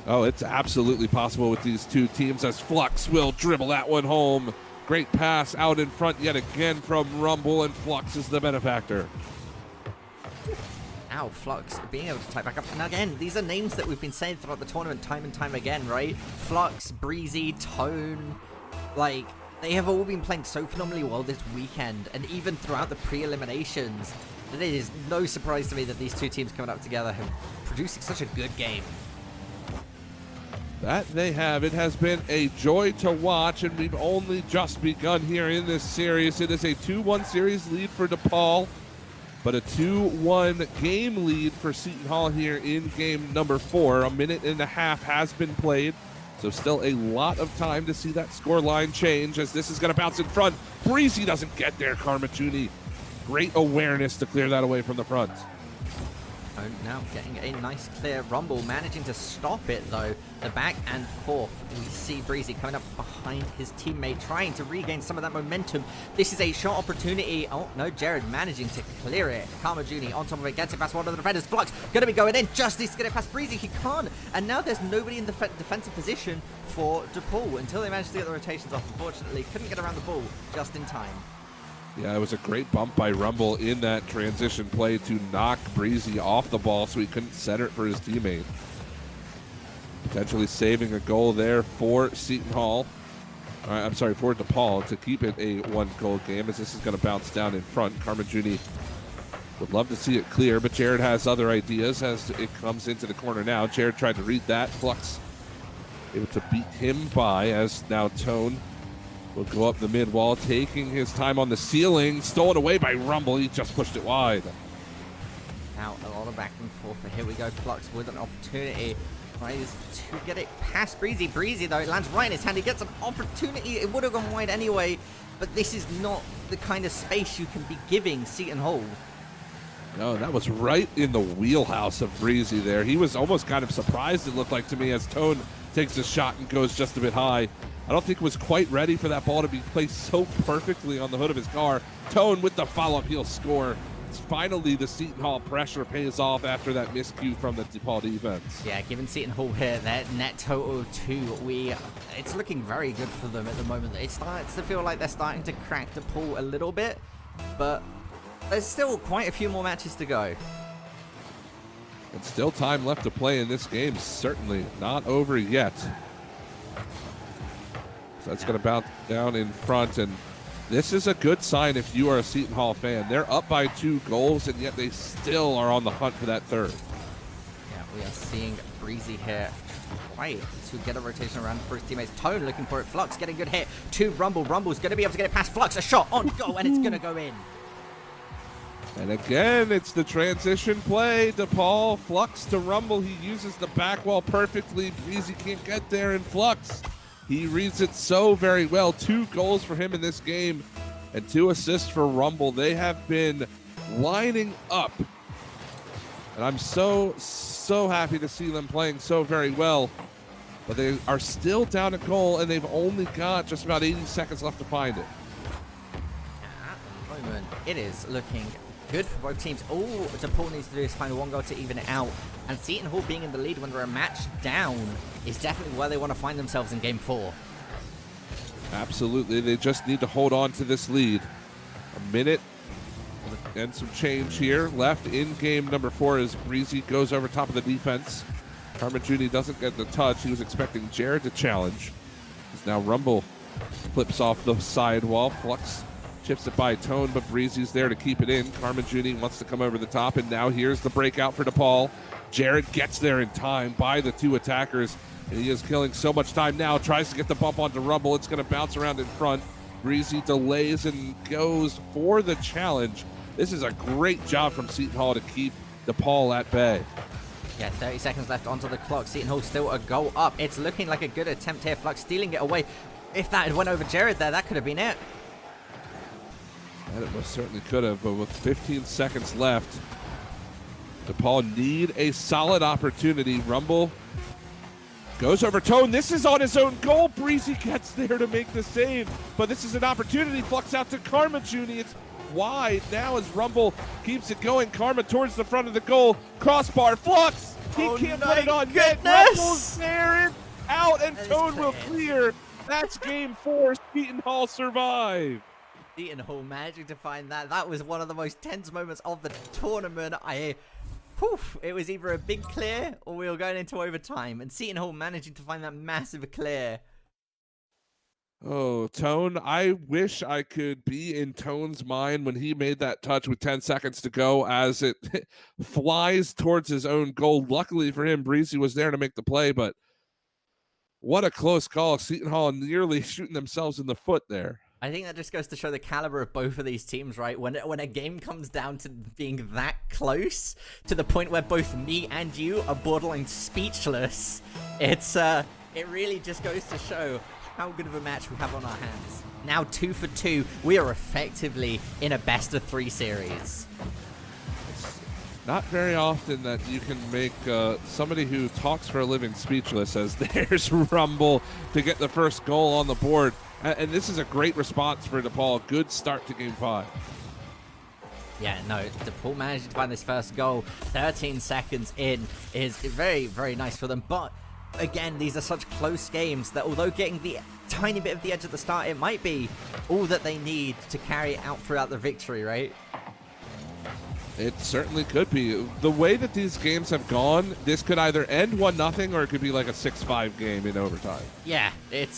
Speaker 2: Oh, it's absolutely possible with these 2 teams, as Flux will dribble that one home. Great pass out in front yet again from Rumble, and Flux is the benefactor.
Speaker 1: Now Flux being able to tie back up. And again, these are names that we've been saying throughout the tournament time and time again, right? Flux, Breezy, Tone, like, they have all been playing so phenomenally well this weekend, and even throughout the pre-eliminations. It is no surprise to me that these 2 teams coming up together have producing such a good game.
Speaker 2: That they have. It has been a joy to watch, and we've only just begun here in this series. It is a 2-1 series lead for DePaul, but a 2-1 game lead for Seton Hall here in game number 4. A minute and a half has been played, so still a lot of time to see that score line change, as this is going to bounce in front. Breezy doesn't get there. Karmajuni, great awareness to clear that away from the front.
Speaker 1: Now getting a nice clear Rumble, managing to stop it though. The back and forth, we see Breezy coming up behind his teammate, trying to regain some of that momentum. This is a shot opportunity. Oh no, Jared managing to clear it. Karmajuni on top of it, gets it past one of the defenders. Flux gonna be going in, just needs to get it past Breezy. He can't, and now there's nobody in the defensive position for DePaul until they manage to get the rotations off. Unfortunately, couldn't get around the ball just in time.
Speaker 2: Yeah, it was a great bump by Rumble in that transition play to knock Breezy off the ball so he couldn't center it for his teammate. Potentially saving a goal there for Seton Hall. I'm sorry, for DePaul to keep it a 1-goal game, as this is going to bounce down in front. Karmajuni would love to see it clear, but Jared has other ideas as it comes into the corner now. Jared tried to read that. Flux able to beat him by, as now Tone will go up the mid wall, taking his time on the ceiling. Stolen away by Rumble. He just pushed it wide.
Speaker 1: Now a lot of back and forth. But here we go. Flux with an opportunity. Tries to get it past Breezy. Breezy, though, it lands right in his hand. He gets an opportunity. It would have gone wide anyway. But this is not the kind of space you can be giving Seton Hall.
Speaker 2: No, that was right in the wheelhouse of Breezy there. He was almost kind of surprised, it looked like to me, as Tone takes a shot and goes just a bit high. I don't think he was quite ready for that ball to be placed so perfectly on the hood of his car. Tone with the follow-up, he'll score. Finally, the Seton Hall pressure pays off after that miscue from the DePaul defense.
Speaker 1: Yeah, given Seton Hall here, their net total 2, it's looking very good for them at the moment. It starts to feel like they're starting to crack DePaul a little bit, but there's still quite a few more matches to go.
Speaker 2: And still time left to play in this game, certainly not over yet. So that's going to bounce down in front, and this is a good sign if you are a Seton Hall fan. They're up by 2 goals, and yet they still are on the hunt for that 3rd.
Speaker 1: Yeah, we are seeing Breezy here try to get a rotation around for his teammates. Tone looking for it. Flux getting a good hit to Rumble. Rumble's going to be able to get it past Flux. A shot on goal, and it's going to go in.
Speaker 2: And again, it's the transition play. DePaul, Flux to Rumble. He uses the back wall perfectly. Breezy can't get there, and Flux, he reads it so very well. 2 goals for him in this game and 2 assists for Rumble. They have been lining up. And I'm so happy to see them playing so very well. But they are still down a goal, and they've only got just about 80 seconds left to find it.
Speaker 1: At the moment, it is looking good for both teams. All DePaul needs to do is find 1 goal to even it out. And Seton Hall being in the lead when they're a match down is definitely where they want to find themselves in game 4.
Speaker 2: Absolutely. They just need to hold on to this lead. A minute and some change here left in game number 4 as Breezy goes over top of the defense. Karmajuni doesn't get the touch. He was expecting Jared to challenge. As now Rumble flips off the side wall. Flux Chips it by Tone, but Breezy's there to keep it in. Carmen Judy wants to come over the top, and now here's the breakout for DePaul. Jared gets there in time by the two attackers, and he is killing so much time now. Tries to get the bump onto Rumble. It's going to bounce around in front. Breezy delays and goes for the challenge. This is a great job from Seton Hall to keep DePaul at bay.
Speaker 1: Yeah, 30 seconds left onto the clock. Seton Hall still a goal up. It's looking like a good attempt here. Flux stealing it away. If that had went over Jared there, that could have been it.
Speaker 2: And it most certainly could have, but with 15 seconds left, DePaul need a solid opportunity. Rumble goes over Tone. This is on his own goal. Breezy gets there to make the save, but this is an opportunity. Flux out to Karma Junie. It's wide now as Rumble keeps it going. Karma towards the front of the goal. Crossbar. Flux. He can't put it on yet. Rumble's there. It's out, and Tone will clear. That's game 4. Seton Hall survive.
Speaker 1: Seton Hall managing to find that. That was one of the most tense moments of the tournament. It was either a big clear or we were going into overtime. And Seton Hall managing to find that massive clear.
Speaker 2: Oh, Tone, I wish I could be in Tone's mind when he made that touch with 10 seconds to go as it flies towards his own goal. Luckily for him, Breezy was there to make the play, but what a close call. Seton Hall nearly shooting themselves in the foot there.
Speaker 1: I think that just goes to show the caliber of both of these teams, right? When a game comes down to being that close, to the point where both me and you are borderline speechless, it really just goes to show how good of a match we have on our hands. Now 2 for 2, we are effectively in a best-of-3 series.
Speaker 2: It's not very often that you can make somebody who talks for a living speechless, as there's Rumble to get the first goal on the board. And this is a great response for DePaul. Good start to Game 5.
Speaker 1: Yeah, no, DePaul managed to find this first goal 13 seconds in is very, very nice for them. But again, these are such close games that although getting the tiny bit of the edge at the start, it might be all that they need to carry it out throughout the victory, right?
Speaker 2: It certainly could be. The way that these games have gone, this could either end 1-0 or it could be like a 6-5 game in overtime.
Speaker 1: Yeah, it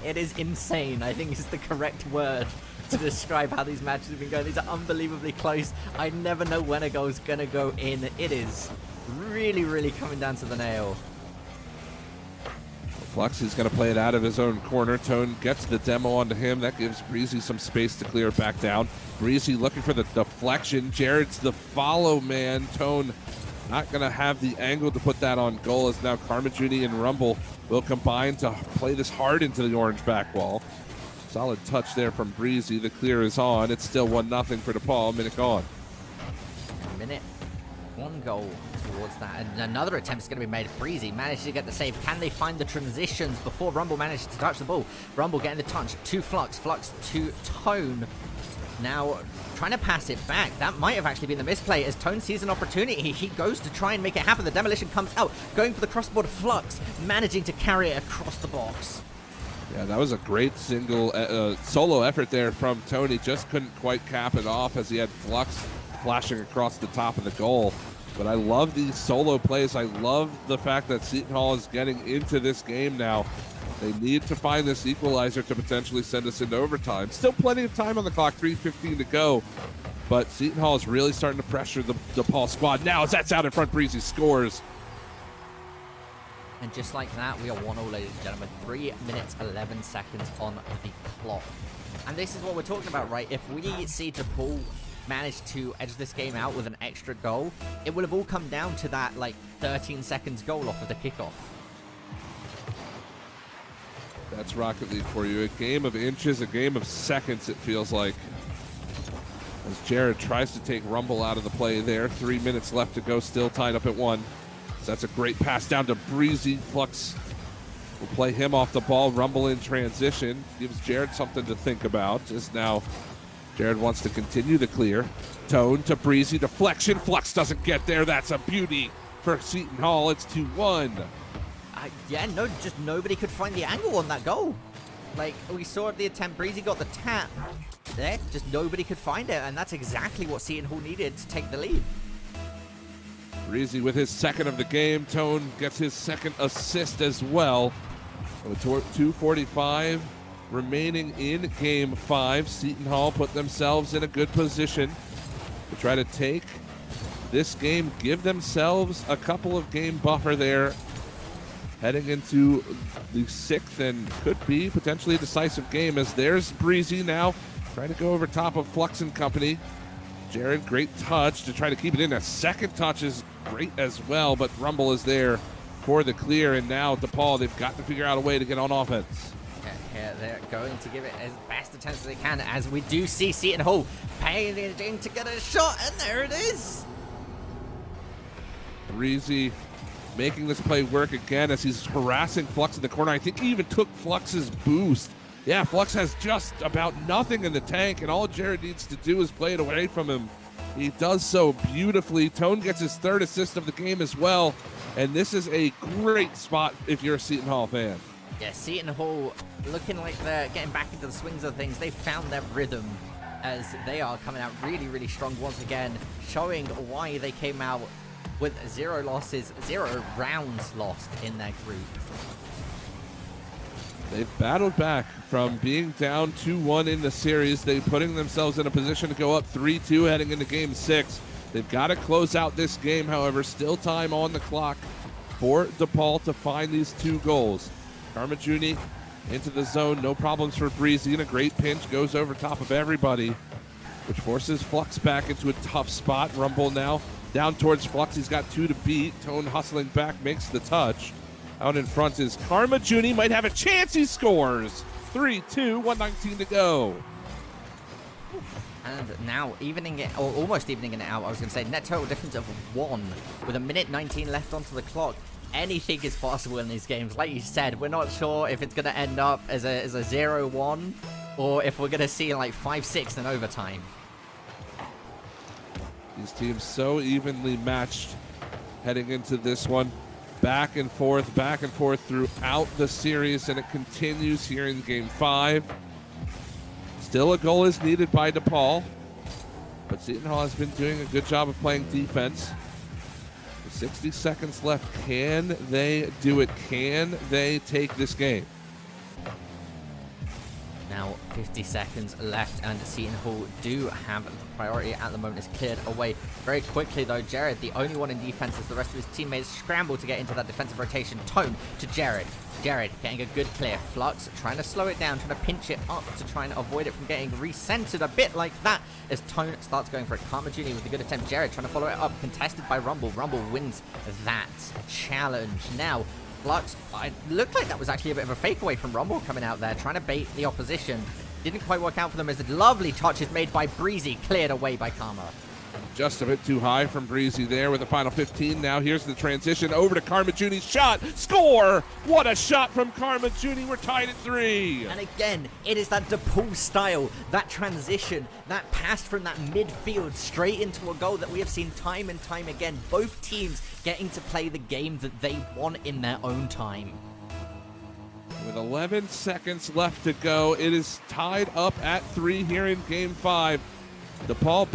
Speaker 1: is insane, I think is the correct word to describe how these matches have been going. These are unbelievably close. I never know when a goal's going to go in. It is really, really coming down to the nail.
Speaker 2: Flux is going to play it out of his own corner. Tone gets the demo onto him. That gives Breezy some space to clear it back down. Breezy looking for the deflection. Jared's the follow man. Tone not going to have the angle to put that on goal, as now Karma Judy and Rumble will combine to play this hard into the orange back wall. Solid touch there from Breezy. The clear is on. It's still 1-0 for DePaul. Minute gone.
Speaker 1: Minute. One goal towards that, and another attempt is going to be made. Breezy managed to get the save. Can they find the transitions before Rumble manages to touch the ball? Rumble getting the touch to Flux. Flux to Tone. Now trying to pass it back. That might have actually been the misplay as Tone sees an opportunity. He goes to try and make it happen. The demolition comes out. Going for the crossboard. Flux managing to carry it across the box.
Speaker 2: Yeah, that was a great solo effort there from Tony. Just couldn't quite cap it off as he had Flux flashing across the top of the goal. But I love these solo plays. I love the fact that Seton Hall is getting into this game now. They need to find this equalizer to potentially send us into overtime. Still plenty of time on the clock, 3:15 to go. But Seton Hall is really starting to pressure the DePaul squad. Now as that's out in front, Breezy scores.
Speaker 1: And just like that, we are 1-0, ladies and gentlemen. 3 minutes, 11 seconds on the clock. And this is what we're talking about, right? If we see DePaul manage to edge this game out with an extra goal, it will have all come down to that, like, 13 seconds goal off of the kickoff.
Speaker 2: That's Rocket League for you. A game of inches, a game of seconds, it feels like. As Jared tries to take Rumble out of the play there. 3 minutes left to go, still tied up at 1. So that's a great pass down to Breezy. Flux will play him off the ball. Rumble in transition. Gives Jared something to think about. As now Jared wants to continue the clear. Tone to Breezy. Deflection. Flux doesn't get there. That's a beauty for Seton Hall. It's 2-1.
Speaker 1: Yeah, no, just nobody could find the angle on that goal. Like, we saw at the attempt, Breezy got the tap. There, just nobody could find it, and that's exactly what Seton Hall needed to take the lead.
Speaker 2: Breezy with his second of the game. Tone gets his second assist as well. So 2:45 remaining in game 5. Seton Hall put themselves in a good position to try to take this game, give themselves a couple of game buffer there heading into the 6th, and could be potentially a decisive game, as there's Breezy now trying to go over top of Flux and company. Jared, great touch to try to keep it in. A second touch is great as well, but Rumble is there for the clear, and now DePaul, they've got to figure out a way to get on offense.
Speaker 1: Yeah, they're going to give it as best attempt as they can, as we do see Seton Hall paying to get a shot, and there it is.
Speaker 2: Breezy making this play work again as he's harassing Flux in the corner. I think he even took Flux's boost. Yeah, Flux has just about nothing in the tank, and all Jared needs to do is play it away from him. He does so beautifully. Tone gets his 3rd assist of the game as well, and this is a great spot if you're a Seton Hall fan.
Speaker 1: Yeah, Seton Hall looking like they're getting back into the swings of things. They found their rhythm as they are coming out really, really strong once again, showing why they came out with 0 losses, 0 rounds lost in their group.
Speaker 2: They've battled back from being down 2-1 in the series. They're putting themselves in a position to go up 3-2 heading into game 6. They've got to close out this game, however. Still time on the clock for DePaul to find these 2 goals. Karmajuni into the zone, no problems for Breezy, and a great pinch goes over top of everybody, which forces Flux back into a tough spot. Rumble now down towards Flux. He's got 2 to beat. Tone hustling back makes the touch. Out in front is Karmajuni. Might have a chance. He scores. 3-2, 1:19 to go.
Speaker 1: And now evening it, or almost evening it out, I was going to say, net total difference of 1 with 1:19 left onto the clock. Anything is possible in these games. Like you said, we're not sure if it's going to end up as a 0-1 or if we're going to see like 5-6 in overtime.
Speaker 2: These teams so evenly matched heading into this one. Back and forth throughout the series, and it continues here in game 5. Still a goal is needed by DePaul, but Seton Hall has been doing a good job of playing defense. With 60 seconds left, can they do it? Can they take this game?
Speaker 1: Now 50 seconds left, and Seton Hall do have the priority at the moment. It's cleared away very quickly though. Jared, the only one in defense, as the rest of his teammates scramble to get into that defensive rotation. Tone to Jared. Jared getting a good clear. Flux trying to slow it down, trying to pinch it up to try and avoid it from getting recentered a bit like that as Tone starts going for it. Karmajuni with a good attempt. Jared trying to follow it up, contested by Rumble. Rumble wins that challenge. Now Flux, it looked like that was actually a bit of a fake away from Rumble coming out there, trying to bait the opposition. Didn't quite work out for them as a lovely touch is made by Breezy, cleared away by Karma.
Speaker 2: Just a bit too high from Breezy there with the final 15. Now here's the transition over to Karmajuni's shot. Score! What a shot from Karmajuni. We're tied at 3.
Speaker 1: And again, it is that DePaul style, that transition, that pass from that midfield straight into a goal that we have seen time and time again. Both teams getting to play the game that they want in their own time.
Speaker 2: With 11 seconds left to go, it is tied up at 3 here in game 5. DePaul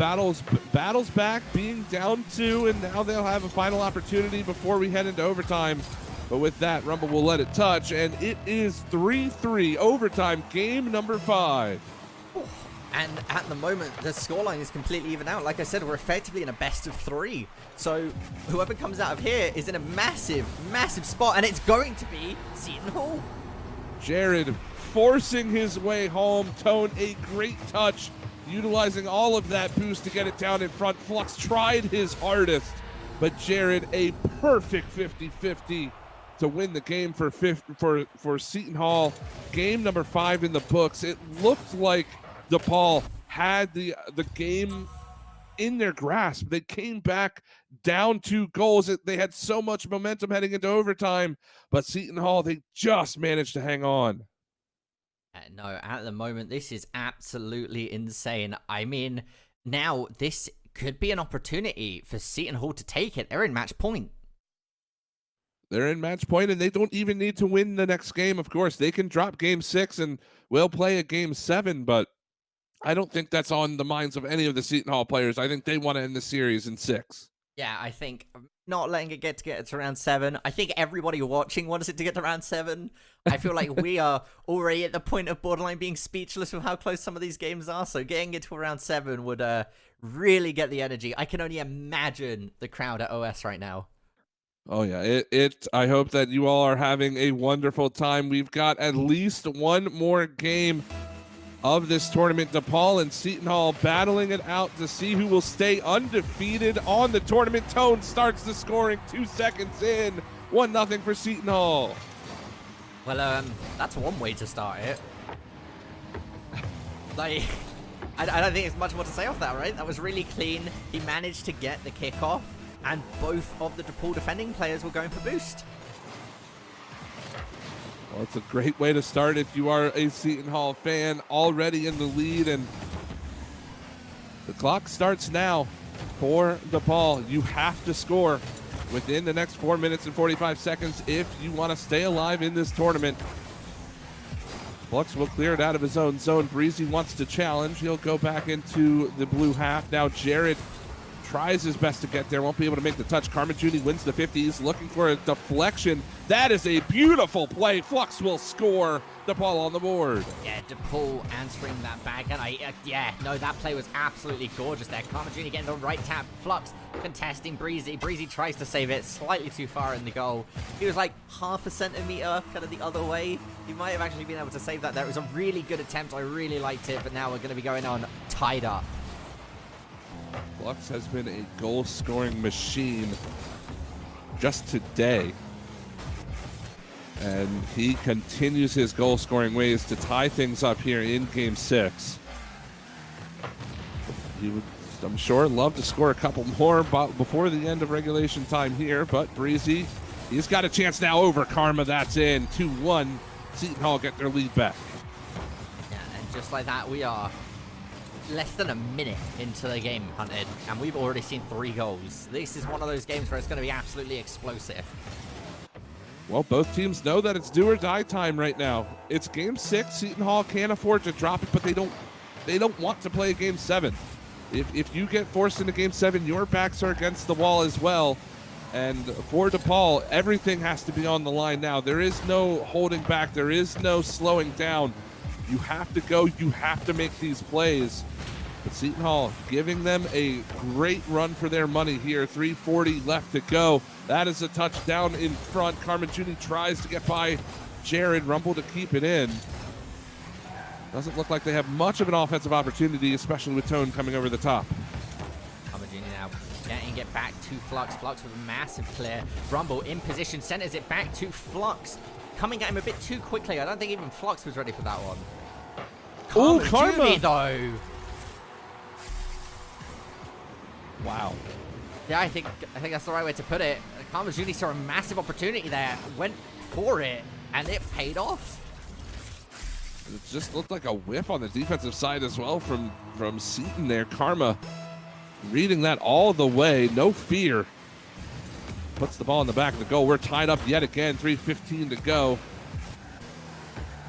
Speaker 2: battles back, being down 2, and now they'll have a final opportunity before we head into overtime. But with that, Rumble will let it touch, and it is 3-3 overtime, game number 5.
Speaker 1: And at the moment, the scoreline is completely even out. Like I said, we're effectively in a best of 3. So whoever comes out of here is in a massive, massive spot, and it's going to be Seton Hall.
Speaker 2: Jared forcing his way home. Tone, a great touch, utilizing all of that boost to get it down in front. Flux tried his hardest, but Jared, a perfect 50-50 to win the game for Seton Hall. Game number 5 in the books. It looked like DePaul had the game in their grasp. They came back down 2 goals. They had so much momentum heading into overtime, but Seton Hall, they just managed to hang on.
Speaker 1: No, at the moment, this is absolutely insane. I mean, now this could be an opportunity for Seton Hall to take it. They're in match point.
Speaker 2: They're in match point, and they don't even need to win the next game. Of course, they can drop game 6 and we'll play a game 7, but I don't think that's on the minds of any of the Seton Hall players. I think they want to end the series in 6.
Speaker 1: Yeah, I think not letting it get to round 7. I think everybody watching wants it to get to round 7. I feel like we are already at the point of borderline being speechless with how close some of these games are. So getting it to round 7 would really get the energy. I can only imagine the crowd at OS right now.
Speaker 2: Oh yeah, I hope that you all are having a wonderful time. We've got at least one more game of this tournament. DePaul and Seton Hall battling it out to see who will stay undefeated on the tournament. Tone starts the scoring 2 seconds in. 1-0 for Seton Hall.
Speaker 1: Well, that's one way to start it. Like, I don't think there's much more to say off that, right? That was really clean. He managed to get the kickoff, and both of the DePaul defending players were going for boost.
Speaker 2: Well, it's a great way to start if you are a Seton Hall fan, already in the lead, and the clock starts now for DePaul. You have to score within the next 4 minutes and 45 seconds if you want to stay alive in this tournament. Flux will clear it out of his own zone. Breezy wants to challenge. He'll go back into the blue half. Now Jared tries his best to get there, won't be able to make the touch. Carmen Judy wins the 50s, looking for a deflection. That is a beautiful play. Flux will score. DePaul on the board.
Speaker 1: Yeah, DePaul answering that back, and that play was absolutely gorgeous there. Carmen Judy getting the right tap. Flux contesting Breezy. Breezy tries to save it, slightly too far in the goal. He was like half a centimeter kind of the other way. He might have actually been able to save that there. It was a really good attempt. I really liked it, but now we're going to be going on tied up.
Speaker 2: Flux has been a goal-scoring machine just today. And he continues his goal-scoring ways to tie things up here in Game 6. He would, I'm sure, love to score a couple more before the end of regulation time here, but Breezy, he's got a chance now over Karma. That's in. 2-1. Seton Hall get their lead back.
Speaker 1: Yeah, and just like that, we are less than a minute into the game, Hunted, and we've already seen 3 goals. This is one of those games where it's going to be absolutely explosive.
Speaker 2: Well, both teams know that it's do or die time right now. It's Game 6. Seton Hall can't afford to drop it, but they don't want to play Game 7. If you get forced into Game 7, your backs are against the wall as well. And for DePaul, everything has to be on the line now. There is no holding back. There is no slowing down. You have to go. You have to make these plays. But Seton Hall giving them a great run for their money here. 3:40 left to go. That is a touchdown in front. Carmen Judy tries to get by Jared Rumble to keep it in. Doesn't look like they have much of an offensive opportunity, especially with Tone coming over the top.
Speaker 1: Carmen Judy now getting it back to Flux. Flux with a massive clear. Rumble in position, centers it back to Flux. Coming at him a bit too quickly. I don't think even Flux was ready for that one.
Speaker 2: Oh,
Speaker 1: Karma
Speaker 2: Karma!
Speaker 1: Judy, though.
Speaker 2: Wow.
Speaker 1: Yeah, I think that's the right way to put it. Carmen Judy saw a massive opportunity there, went for it, and it paid off.
Speaker 2: It just looked like a whiff on the defensive side as well from Seton there. Karma reading that all the way, no fear. Puts the ball in the back of the goal. We're tied up yet again, 3:15 to go.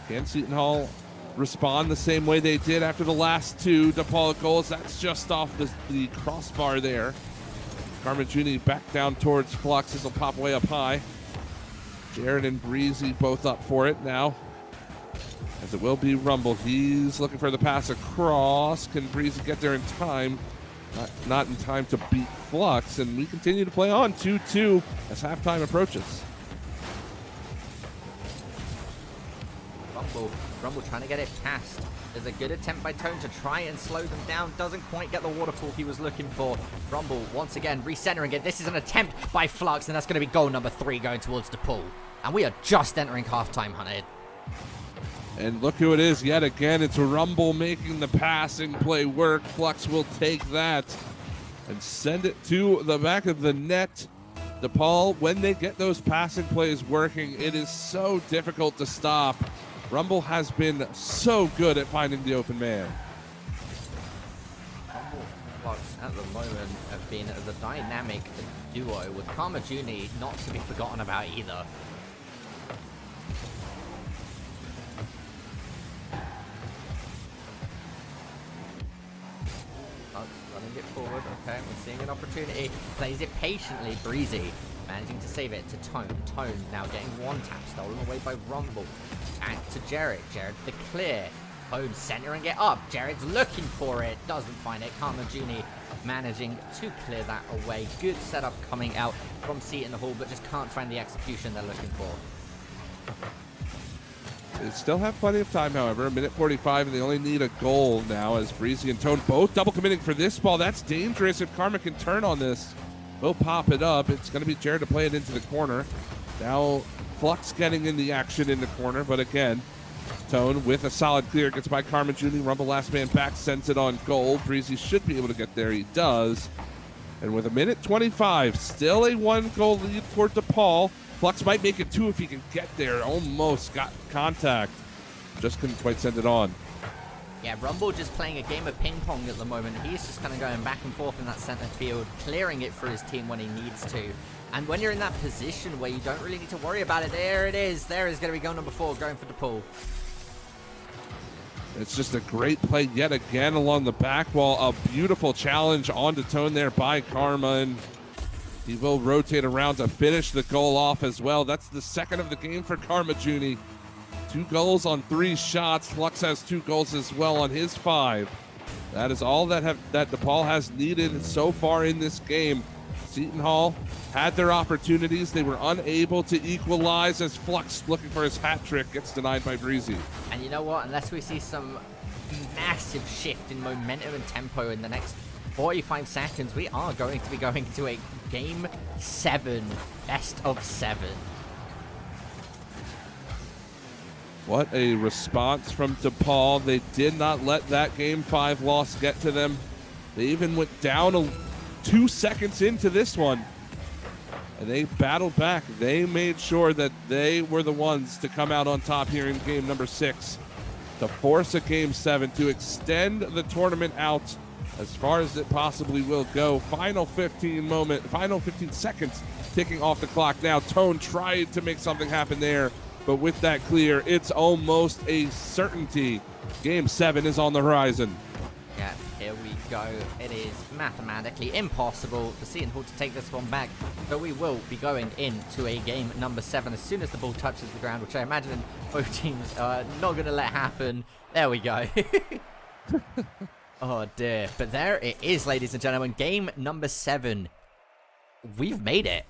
Speaker 2: Can Seton Hall respond the same way they did after the last 2 DePaul goals? That's just off the crossbar there. Carmen Judy back down towards Flux. This will pop way up high. Jared and Breezy both up for it now, as it will be Rumble. He's looking for the pass across. Can Breezy get there in time? Not in time to beat Flux, and we continue to play on 2-2 as halftime approaches.
Speaker 1: Rumble trying to get it past. There's a good attempt by Tone to try and slow them down. Doesn't quite get the waterfall he was looking for. Rumble once again recentering it. This is an attempt by Flux, and that's going to be goal number 3 going towards DePaul. And we are just entering halftime, Hunted.
Speaker 2: And look who it is yet again. It's Rumble making the passing play work. Flux will take that and send it to the back of the net. DePaul, when they get those passing plays working, it is so difficult to stop. Rumble has been so good at finding the open man.
Speaker 1: Rumble Flux at the moment have been the dynamic duo with Karma Judy not to be forgotten about either. running it forward. Okay, we're seeing an opportunity. Plays it patiently. Breezy managing to save it to Tone. Tone now getting one tap, stolen away by Rumble. Back to Jared. Jared for the clear. Tone centering it up. Jared's looking for it. Doesn't find it. Karma Juni managing to clear that away. Good setup coming out from Seton Hall, but just can't find the execution they're looking for.
Speaker 2: They still have plenty of time, however. 1:45, and they only need a goal now as Breezy and Tone both double committing for this ball. That's dangerous if Karma can turn on this. We'll pop it up. It's going to be Jared to play it into the corner. Now Flux getting in the action in the corner, but again, Tone with a solid clear gets by Karma Juni. Rumble last man back, sends it on goal. Breezy should be able to get there. He does. And with 1:25, still a 1-goal lead for DePaul. Flux might make it 2 if he can get there. Almost got contact. Just couldn't quite send it on.
Speaker 1: Yeah, Rumble just playing a game of ping pong at the moment. He's just kind of going back and forth in that center field, clearing it for his team when he needs to. And when you're in that position where you don't really need to worry about it, there it is. There is going to be goal number 4 going for DePaul.
Speaker 2: It's just a great play yet again along the back wall. A beautiful challenge onto Tone there by Karma, and he will rotate around to finish the goal off as well. That's the second of the game for Karma Juni. 2 goals on 3 shots. Flux has 2 goals as well on his 5. That is all that DePaul has needed so far in this game. Seton Hall had their opportunities. They were unable to equalize as Flux, looking for his hat trick, gets denied by Breezy.
Speaker 1: And you know what? Unless we see some massive shift in momentum and tempo in the next 45 seconds, we are going to be going to a Game 7, best of 7.
Speaker 2: What a response from DePaul. They did not let that Game 5 loss get to them. They even went down 2 seconds into this one, and they battled back. They made sure that they were the ones to come out on top here in game number 6 to force a Game 7, to extend the tournament out as far as it possibly will go. Final 15 seconds ticking off the clock now. Tone tried to make something happen there, but with that clear, it's almost a certainty. Game 7 is on the horizon.
Speaker 1: Yeah, here we go. It is mathematically impossible for Seton Hall to take this one back, but we will be going into a game number 7 as soon as the ball touches the ground, which I imagine both teams are not going to let happen. There we go. Oh dear. But there it is, ladies and gentlemen. Game number 7. We've made it.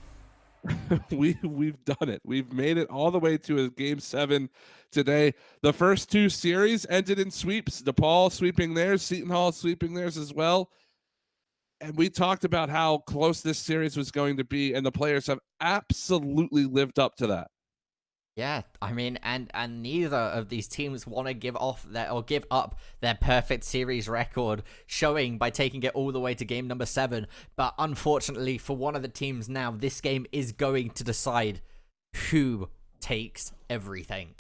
Speaker 2: We've done it. We've made it all the way to a Game 7 today. The first 2 series ended in sweeps. DePaul sweeping theirs, Seton Hall sweeping theirs as well. And we talked about how close this series was going to be, and the players have absolutely lived up to that.
Speaker 1: Yeah, I mean, and neither of these teams want to give up their perfect series record, showing by taking it all the way to game number 7. But unfortunately for one of the teams now, this game is going to decide who takes everything.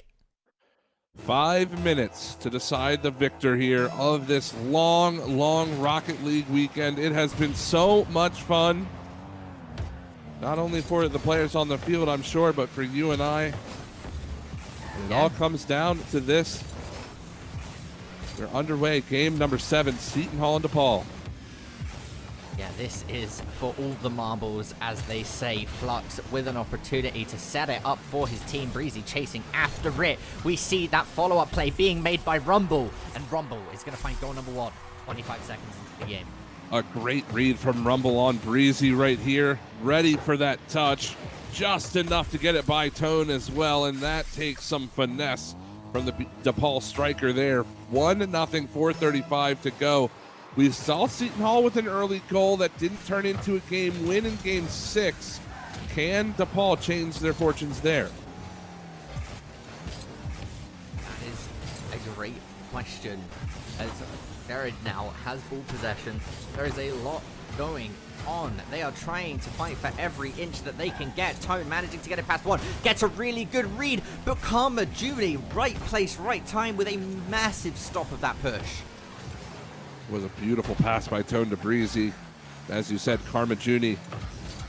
Speaker 2: 5 minutes to decide the victor here of this long Rocket League weekend. It has been so much fun, not only for the players on the field, I'm sure, but for you and I. It all comes down to this. We're underway. Game number 7, Seton Hall and DePaul.
Speaker 1: Yeah, this is for all the marbles, as they say. Flux with an opportunity to set it up for his team. Breezy chasing after it. We see that follow-up play being made by Rumble, and Rumble is going to find goal number 1, 25 seconds into the game. A
Speaker 2: great read from Rumble on Breezy right here. Ready for that touch. Just enough to get it by Tone as well, and that takes some finesse from the DePaul striker there. 1-0, 4:35 to go. We saw Seton Hall with an early goal that didn't turn into a game win in game 6. Can DePaul change their fortunes there?
Speaker 1: That is a great question. As Jared now has ball possession, there is a lot going on. They are trying to fight for every inch that they can get. Tone managing to get it past 1, gets a really good read, but Karma Juni, right place, right time with a massive stop of that push.
Speaker 2: It was a beautiful pass by Tone to Breezy. As you said, Karma Juni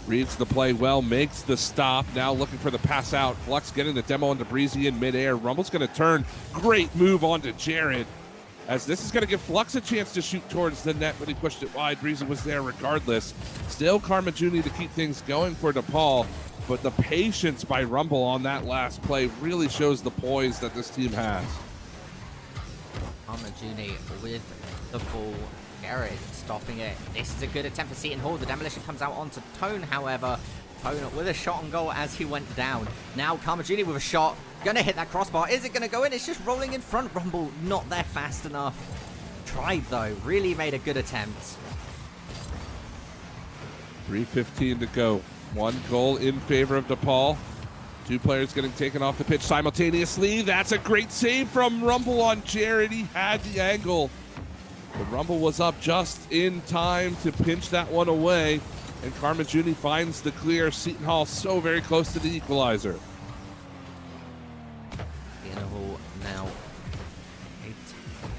Speaker 2: reads the play well, makes the stop, now looking for the pass out. Flux getting the demo onto Breezy in midair. Rumble's going to turn. Great move onto Jared. as this is going to give Flux a chance to shoot towards the net, but he pushed it wide. Breezy was there regardless. Still Karma Juni to keep things going for DePaul, but the patience by Rumble on that last play really shows the poise that this team has.
Speaker 1: Karma Juni with the ball. Jared stopping it. This is a good attempt for Seton Hall. The demolition comes out onto Tone, however. Tone with a shot on goal as he went down. Now Karma Juni with a shot. Gonna hit that crossbar. Is it gonna go in? It's just rolling in front. Rumble not there fast enough. Tried though. Really made a good attempt.
Speaker 2: 3:15 to go. 1 goal in favor of DePaul. 2 players getting taken off the pitch simultaneously. That's a great save from Rumble on Jared. He had the angle. The Rumble was up just in time to pinch that one away. And Karma Juni finds the clear. Seton Hall so very close to the equalizer.
Speaker 1: Seton Hall now.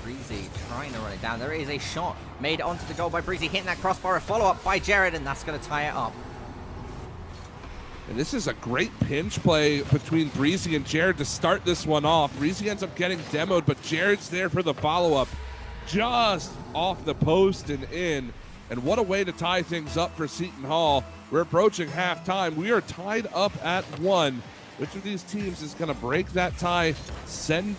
Speaker 1: Breezy trying to run it down. There is a shot made onto the goal by Breezy, hitting that crossbar. A follow-up by Jared, and that's going to tie it up.
Speaker 2: And this is a great pinch play between Breezy and Jared to start this one off. Breezy ends up getting demoed, but Jared's there for the follow-up. Just off the post and in. And what a way to tie things up for Seton Hall. We're approaching halftime. We are tied up at 1. Which of these teams is going to break that tie, send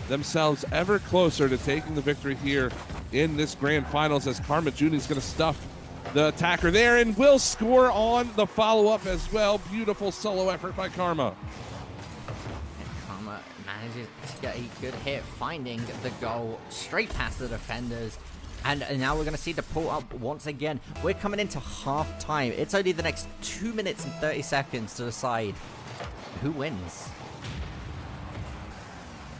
Speaker 2: themselves ever closer to taking the victory here in this grand finals, as Karma Juni is going to stuff the attacker there and will score on the follow-up as well. Beautiful solo effort by Karma.
Speaker 1: And Karma manages to get a good hit, finding the goal straight past the defenders. And now we're going to see DePaul up once again. We're coming into half-time. It's only the next 2 minutes and 30 seconds to decide who wins.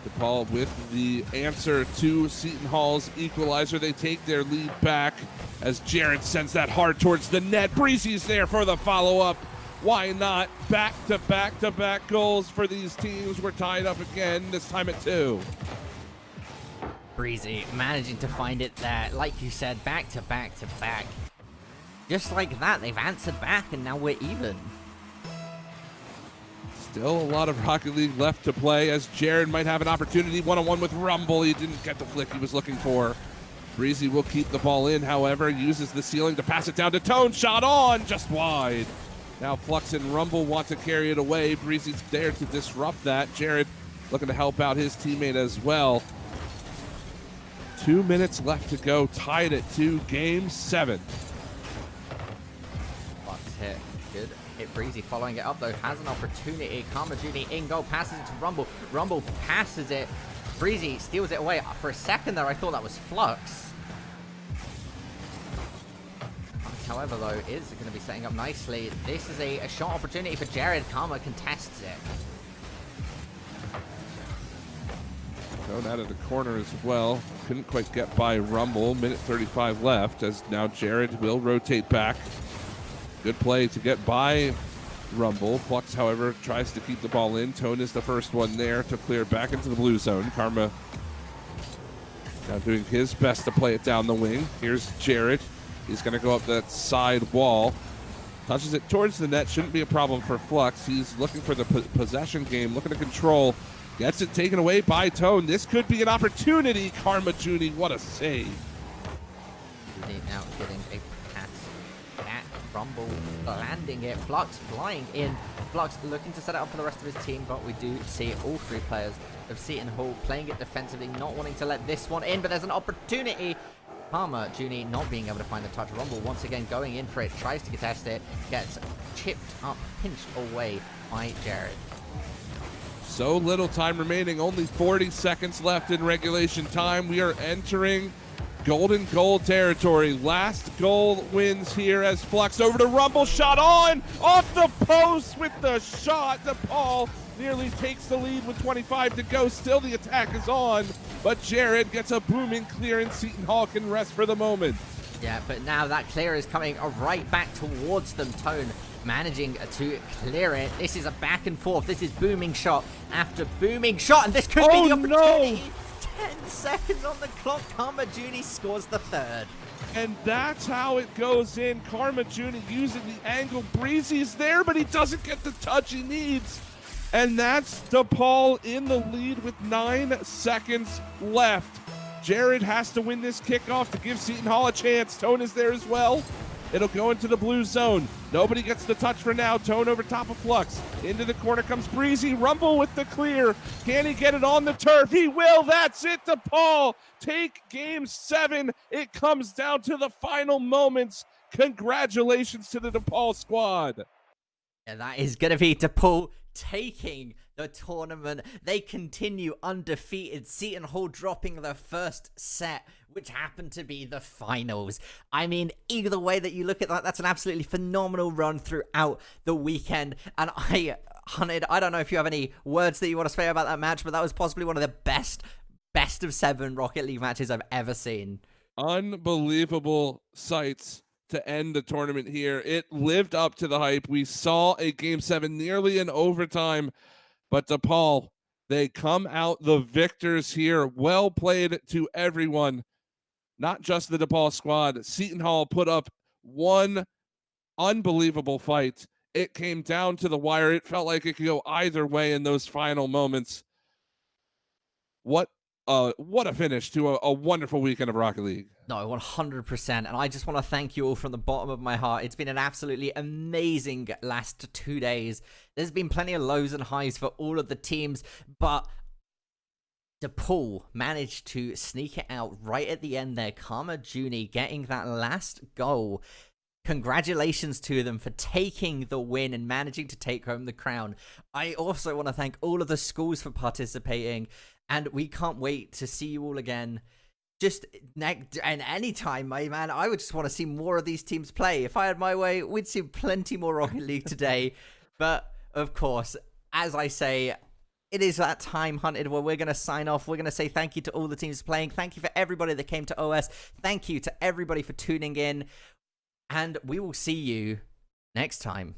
Speaker 2: DePaul with the answer to Seton Hall's equalizer. They take their lead back as Jared sends that hard towards the net. Breezy's there for the follow-up. Why not? Back-to-back-to-back goals for these teams. We're tied up again, this time at 2.
Speaker 1: Breezy managing to find it there. Like you said, back-to-back-to-back. Just like that, they've answered back, and now we're even.
Speaker 2: Still a lot of Rocket League left to play, as Jared might have an opportunity one-on-one with Rumble. He didn't get the flick he was looking for. Breezy will keep the ball in, however, uses the ceiling to pass it down to Tone. Shot on, just wide. Now Flux and Rumble want to carry it away. Breezy's there to disrupt that. Jared looking to help out his teammate as well. 2 minutes left to go, tied at 2, game 7.
Speaker 1: Flux hit, good hit. Breezy following it up though, has an opportunity. Karma Juni in goal, passes it to Rumble. Rumble passes it. Breezy steals it away. For a second there, I thought that was Flux. However, though, is going to be setting up nicely. This is a shot opportunity for Jared. Karma contests it.
Speaker 2: Thrown out of the corner as well. Couldn't quite get by Rumble. Minute 35 left, as now Jared will rotate back. Good play to get by Rumble. Flux, however, tries to keep the ball in. Tone is the first one there to clear back into the blue zone. Karma now doing his best to play it down the wing. Here's Jared. He's going to go up that side wall. Touches it towards the net. Shouldn't be a problem for Flux. He's looking for the possession game, looking to control. Gets it taken away by Tone. This could be an opportunity. Karma Juni, what a save.
Speaker 1: Now getting a pass at Rumble, landing it. Flux flying in. Flux looking to set it up for the rest of his team, but we do see all 3 players of Seton Hall playing it defensively, not wanting to let this one in, but there's an opportunity. Karma Juni not being able to find the touch. Rumble once again going in for it, tries to contest it, gets chipped up, pinched away by Jared.
Speaker 2: So little time remaining, only 40 seconds left in regulation time. We are entering golden goal territory. Last goal wins here as Flux over to Rumble. Shot on, off the post with the shot. DePaul nearly takes the lead with 25 to go. Still the attack is on, but Jared gets a booming clearance. Seton Hall can rest for the moment.
Speaker 1: Yeah, but now that clear is coming right back towards them. Tone managing to clear it. This is a back and forth. This is booming shot after booming shot, and this could be the opportunity. No. 10 seconds on the clock. Karma Juni scores the 3rd.
Speaker 2: And that's how it goes in. Karma Juni using the angle. Breezy's there, but he doesn't get the touch he needs. And that's DePaul in the lead with 9 seconds left. Jared has to win this kickoff to give Seton Hall a chance. Tone is there as well. It'll go into the blue zone. Nobody gets the touch for now. Tone over top of Flux. Into the corner comes Breezy. Rumble with the clear. Can he get it on the turf? He will. That's it. DePaul take game 7. It comes down to the final moments. Congratulations to the DePaul squad.
Speaker 1: And that is going to be DePaul taking the tournament. They continue undefeated. Seton Hall dropping their first set, which happened to be the finals. I mean, either way that you look at that, that's an absolutely phenomenal run throughout the weekend. And Hunted, I don't know if you have any words that you want to say about that match, but that was possibly one of the best of 7 Rocket League matches I've ever seen.
Speaker 2: Unbelievable sights to end the tournament here. It lived up to the hype. We saw a game 7 nearly in overtime, but DePaul, they come out the victors here. Well played to everyone, not just the DePaul squad. Seton Hall put up one unbelievable fight. It came down to the wire. It felt like it could go either way in those final moments. What a finish to a wonderful weekend of Rocket League.
Speaker 1: No, 100%. And I just want to thank you all from the bottom of my heart. It's been an absolutely amazing last 2 days. There's been plenty of lows and highs for all of the teams, but DePaul managed to sneak it out right at the end there. Karma Juni getting that last goal. Congratulations to them for taking the win and managing to take home the crown. I also want to thank all of the schools for participating, and we can't wait to see you all again. Just and anytime, my man, I would just want to see more of these teams play. If I had my way, we'd see plenty more Rocket League today. But of course, as I say, it is that time, Hunted, where we're going to sign off. We're going to say thank you to all the teams playing. Thank you for everybody that came to OS. Thank you to everybody for tuning in. And we will see you next time.